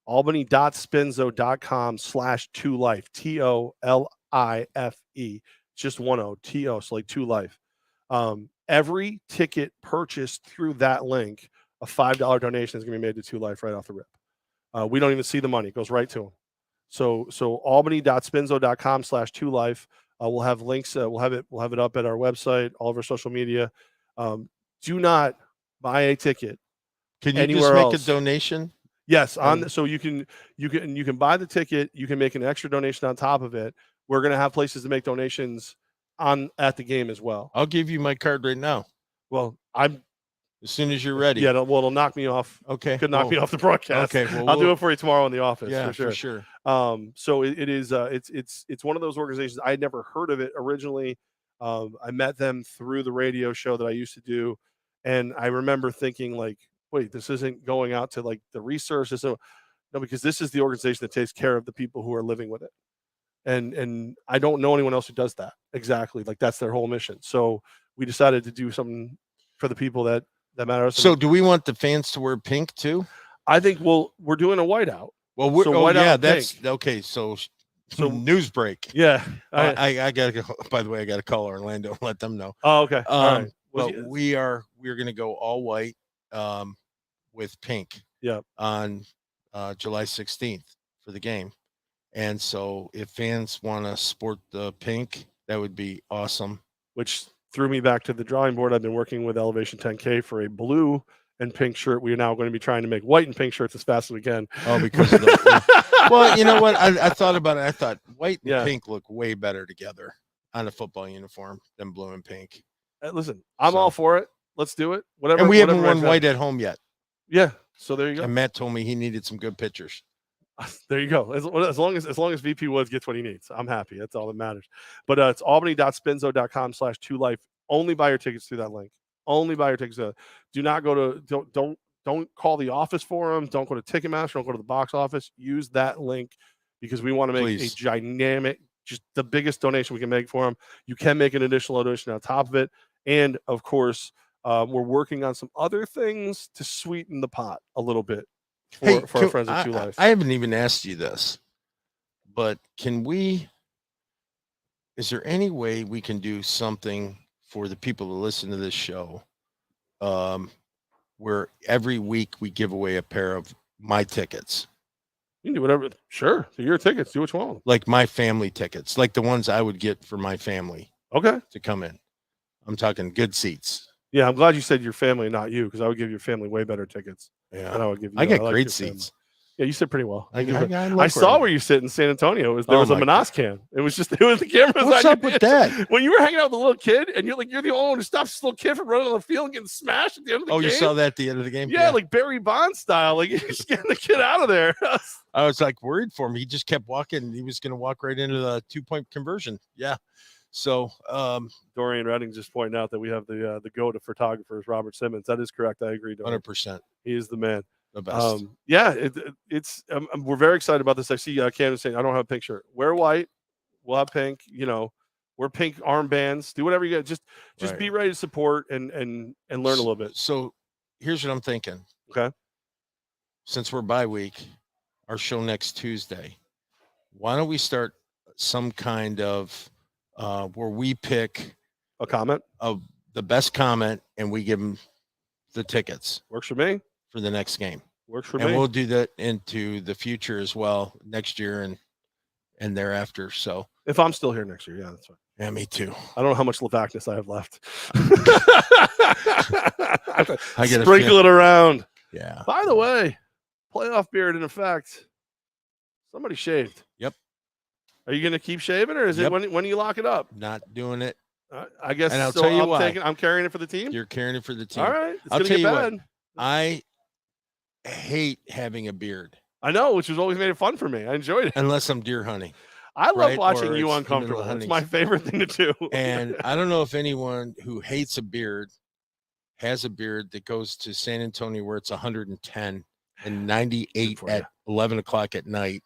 albany.spinzo.com/2life. TOLIFE. Just 1 O. TO. So like 2life. Every ticket purchased through that link, a $5 donation is going to be made to 2life right off the rip. We don't even see the money. It goes right to them. So albany.spinzo.com/2life. We'll have links. We'll have it up at our website, all of our social media. Do not buy a ticket. Can you anywhere just make else. a donation? Yes, so you can buy the ticket. You can make an extra donation on top of it. We're going to have places to make donations at the game as well. I'll give you my card right now. Well, I'm as soon as you're ready. Yeah, it'll knock me off. Okay, could knock me off the broadcast. Okay, well, I'll do it for you tomorrow in the office. Yeah, for sure. So it is. It's one of those organizations I had never heard of it originally. I met them through the radio show that I used to do, and I remember thinking like, wait, this isn't going out to like the research. No, because this is the organization that takes care of the people who are living with it. And I don't know anyone else who does that exactly. Like that's their whole mission. So we decided to do something for the people that matter. So do we want the fans to wear pink too? I think we're doing a whiteout. Well, that's pink. Okay. So news break. Yeah. I got to go. By the way, I got to call Orlando and let them know. Oh, okay. All right. Well, we're going to go all white with pink. Yeah. On July 16th for the game. And so if fans want to sport the pink, that would be awesome. Which threw me back to the drawing board. I've been working with Elevation 10K for a blue and pink shirt. We are now going to be trying to make white and pink shirts as fast as we can. Oh, because of well, you know what? I thought about it. I thought white and pink look way better together on a football uniform than blue and pink. Listen, I'm all for it. Let's do it. Whatever. And we haven't worn white at home yet. Yeah. So there you go. And Matt told me he needed some good pictures. There you go. As long as VP Woods gets what he needs, I'm happy. That's all that matters. But it's albany.spinzo.com/2life. Only buy your tickets through that link. Only buy your tickets. Do not go to don't call the office for them. Don't go to Ticketmaster. Don't go to the box office. Use that link because we want to make a dynamic, just the biggest donation we can make for them. You can make an additional donation on top of it, and of course, we're working on some other things to sweeten the pot a little bit. For our friends at 2life. I haven't even asked you this, but is there any way we can do something for the people who listen to this show where every week we give away a pair of my tickets? You can do whatever. Sure. So your tickets, do what you want. Like my family tickets, like the ones I would get for my family. Okay. To come in. I'm talking good seats. Yeah, I'm glad you said your family, not you, because I would give your family way better tickets. Yeah, than I would give you. I got great seats. Yeah, you sit pretty well. I saw where you sit in San Antonio. There was a Menas cam. It was the cameras. What's up with that? When you were hanging out with the little kid, and you're the only one who stops this little kid from running on the field and getting smashed at the end of the game. Oh, you saw that at the end of the game? Yeah, like Barry Bonds style. Like you're just getting the kid out of there. I was like worried for him. He just kept walking. He was going to walk right into the 2-point conversion. Yeah. So Dorian Redding just pointing out that we have the go to photographers, Robert Simmons. That is correct. I agree. 100%. He is the man. The best. It's we're very excited about this. I see Candace saying I don't have a pink shirt. Wear white. We'll have pink. Wear pink armbands. Do whatever you got. Just be ready to support and learn a little bit. So here's what I'm thinking. Okay. Since we're bye week, our show next Tuesday. Why don't we start some kind of where we pick a comment of the best comment and we give them the tickets. Works for me. For the next game. Works for me. And we'll do that into the future as well next year and thereafter. So if I'm still here next year, yeah, that's fine. Yeah, me too. I don't know how much Levackness I have left. I gotta sprinkle it around. Yeah. By the way, playoff beard in effect. Somebody shaved. Yep. Are you going to keep shaving, or is it when you lock it up? Not doing it. I guess. And I'll tell you why. I'm carrying it for the team. You're carrying it for the team. All right. I'll tell you what. I hate having a beard. I know, which has always made it fun for me. I enjoyed it. Unless I'm deer hunting. I love watching you uncomfortable. It's my favorite thing to do. And I don't know if anyone who hates a beard has a beard that goes to San Antonio where it's 110 and 98 at 11 o'clock at night,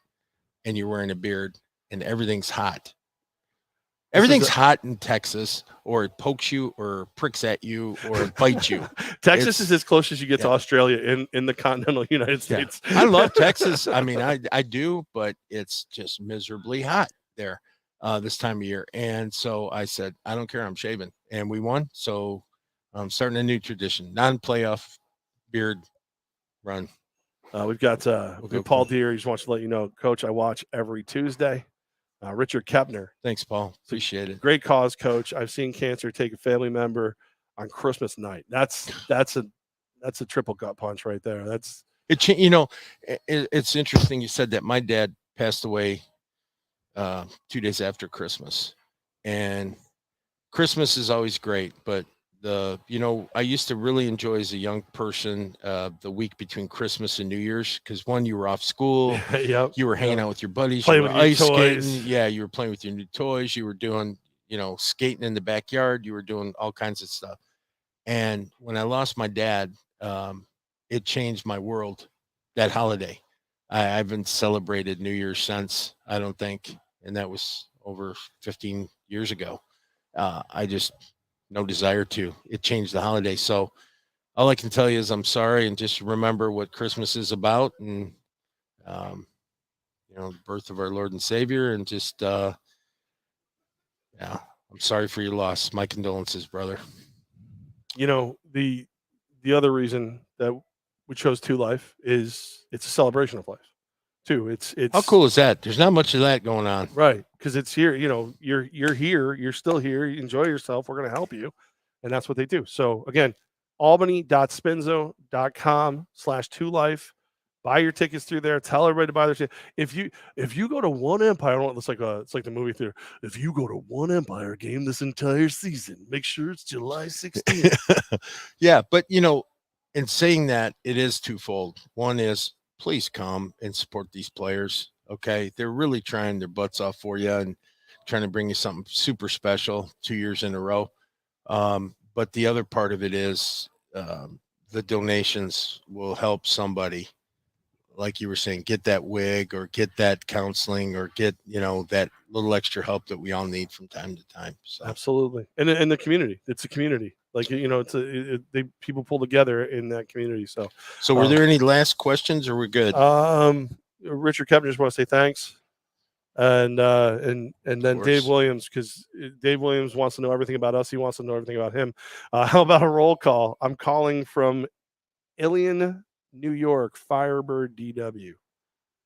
and you're wearing a beard and everything's hot. Everything's hot in Texas, or it pokes you, or pricks at you, or it bites you. Texas is as close as you get to Australia in the continental United States. I love Texas. I mean, I do, but it's just miserably hot there this time of year. And so I said, I don't care. I'm shaving. And we won. So I'm starting a new tradition, non-playoff beard run. We've got Paul Deere. He just wants to let you know, Coach, I watch every Tuesday. Richard Kepner. Thanks, Paul. Appreciate it. Great cause, Coach. I've seen cancer take a family member on Christmas night. That's a triple gut punch right there. That's it. You know, it's interesting you said that. My dad passed away 2 days after Christmas, and Christmas is always great, but I used to really enjoy as a young person the week between Christmas and New Year's, because one, you were off school, you were hanging out with your buddies, playing you were with ice toys. skating, you were playing with your new toys, you were doing skating in the backyard, you were doing all kinds of stuff. And when I lost my dad, it changed my world. That holiday, I haven't celebrated New Year's since, I don't think, and that was over 15 years ago. I just no desire to. It changed the holiday. So all I can tell you is I'm sorry, and just remember what Christmas is about, and the birth of our Lord and Savior, and just I'm sorry for your loss. My condolences, brother. The other reason that we chose 2 Life is it's a celebration of life too. It's how cool is that? There's not much of that going on, right? Because it's here. You're here. You're still here. You enjoy yourself. We're going to help you, and that's what they do. So again, albany.spinzo.com/2life. Buy your tickets through there. Tell everybody to buy their tickets. If you go to one Empire, it's like the movie theater. If you go to one Empire game this entire season, make sure it's July 16th. Yeah, but in saying that, it is twofold. One is, please come and support these players. Okay. They're really trying their butts off for you and trying to bring you something super special 2 years in a row. But the other part of it is the donations will help somebody, like you were saying, get that wig or get that counseling or get, that little extra help that we all need from time to time. So. Absolutely. And the community, it's a community. Like, people pull together in that community. So were there any last questions, or we're good? Richard Kepner just want to say thanks. And then Dave Williams, because Dave Williams wants to know everything about us. He wants to know everything about him. How about a roll call? I'm calling from Ilion, New York, Firebird DW.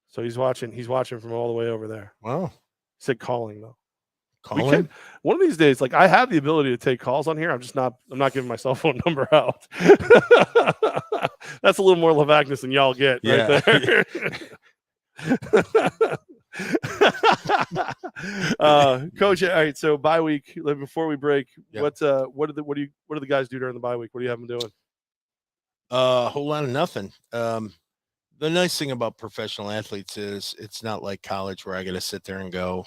So he's watching from all the way over there. Wow. He said calling though. Calling? One of these days, like, I have the ability to take calls on here. I'm not giving my cell phone number out. That's a little more Levackness than y'all get right there. Coach, all right, so bye week, before we break, what do the guys do during the bye week? What do you have them doing? A whole lot of nothing. The nice thing about professional athletes is it's not like college where I got to sit there and go,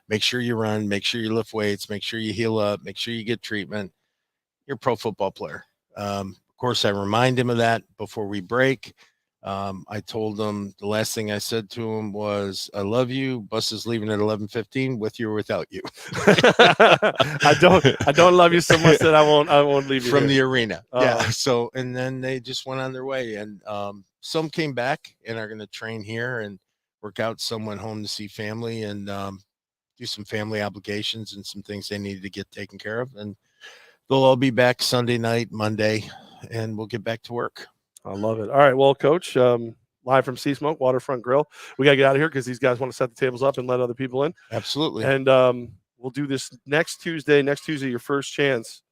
make sure you run, make sure you lift weights, make sure you heal up, make sure you get treatment. You're a pro football player. Of course, I remind him of that before we break. I told him, the last thing I said to him was, I love you. Bus is leaving at 11:15 with you or without you. I don't love you so much that I won't leave you from the arena. So, and then they just went on their way, and some came back and are going to train here and work out. Some went home to see family and do some family obligations and some things they needed to get taken care of. And they'll all be back Sunday night, Monday, and we'll get back to work. I love it. All right. Well, Coach, live from Sea Smoke Waterfront Grill. We got to get out of here because these guys want to set the tables up and let other people in. Absolutely. And we'll do this next Tuesday. Next Tuesday, your first chance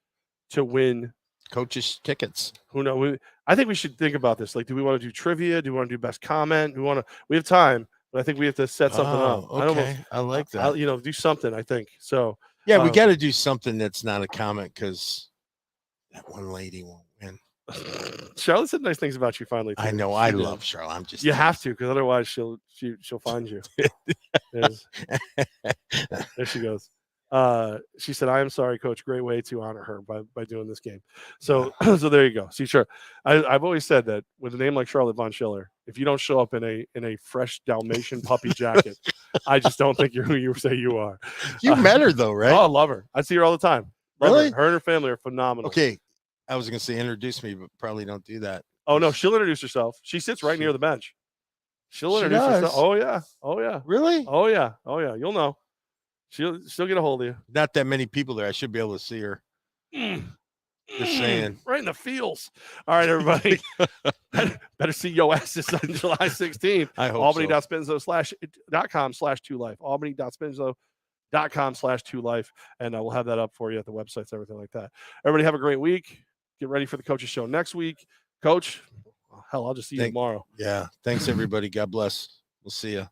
to win coaches tickets. Who knows? I think we should think about this. Like, do we want to do trivia? Do we want to do best comment? We have time, but I think we have to set something up. Okay. I like that. Do something, I think. So yeah, we got to do something that's not a comment, because that one lady won't win. Charlotte said nice things about you finally too. I know. I love Charlotte. I'm just have to, because otherwise she'll find you. There she goes. She said, "I am sorry, Coach. Great way to honor her by doing this game." So so there you go. See, sure. I've always said that with a name like Charlotte Von Schiller, if you don't show up in a fresh Dalmatian puppy jacket, I just don't think you're who you say you are. You met her though, right? Oh, I love her. I see her all the time. Love Really? her and her family are phenomenal. Okay. I was going to say introduce me, but probably don't do that. Oh, no, she'll introduce herself. She sits right near the bench. She'll She introduce herself. does? Oh, yeah. Oh, yeah. Really? Oh, yeah. Oh, yeah. You'll know. She'll get a hold of you. Not that many people there. I should be able to see her. Just saying. Right in the feels. All right, everybody. better see your asses on July 16th. I hope Albany.spinzo.com/2life. Albany.spinzo.com/2life. And we'll have that up for you at the websites, everything like that. Everybody have a great week. Get ready for the Coaches Show next week. Coach, hell, I'll just see you tomorrow. Yeah. Thanks, everybody. God bless. We'll see you.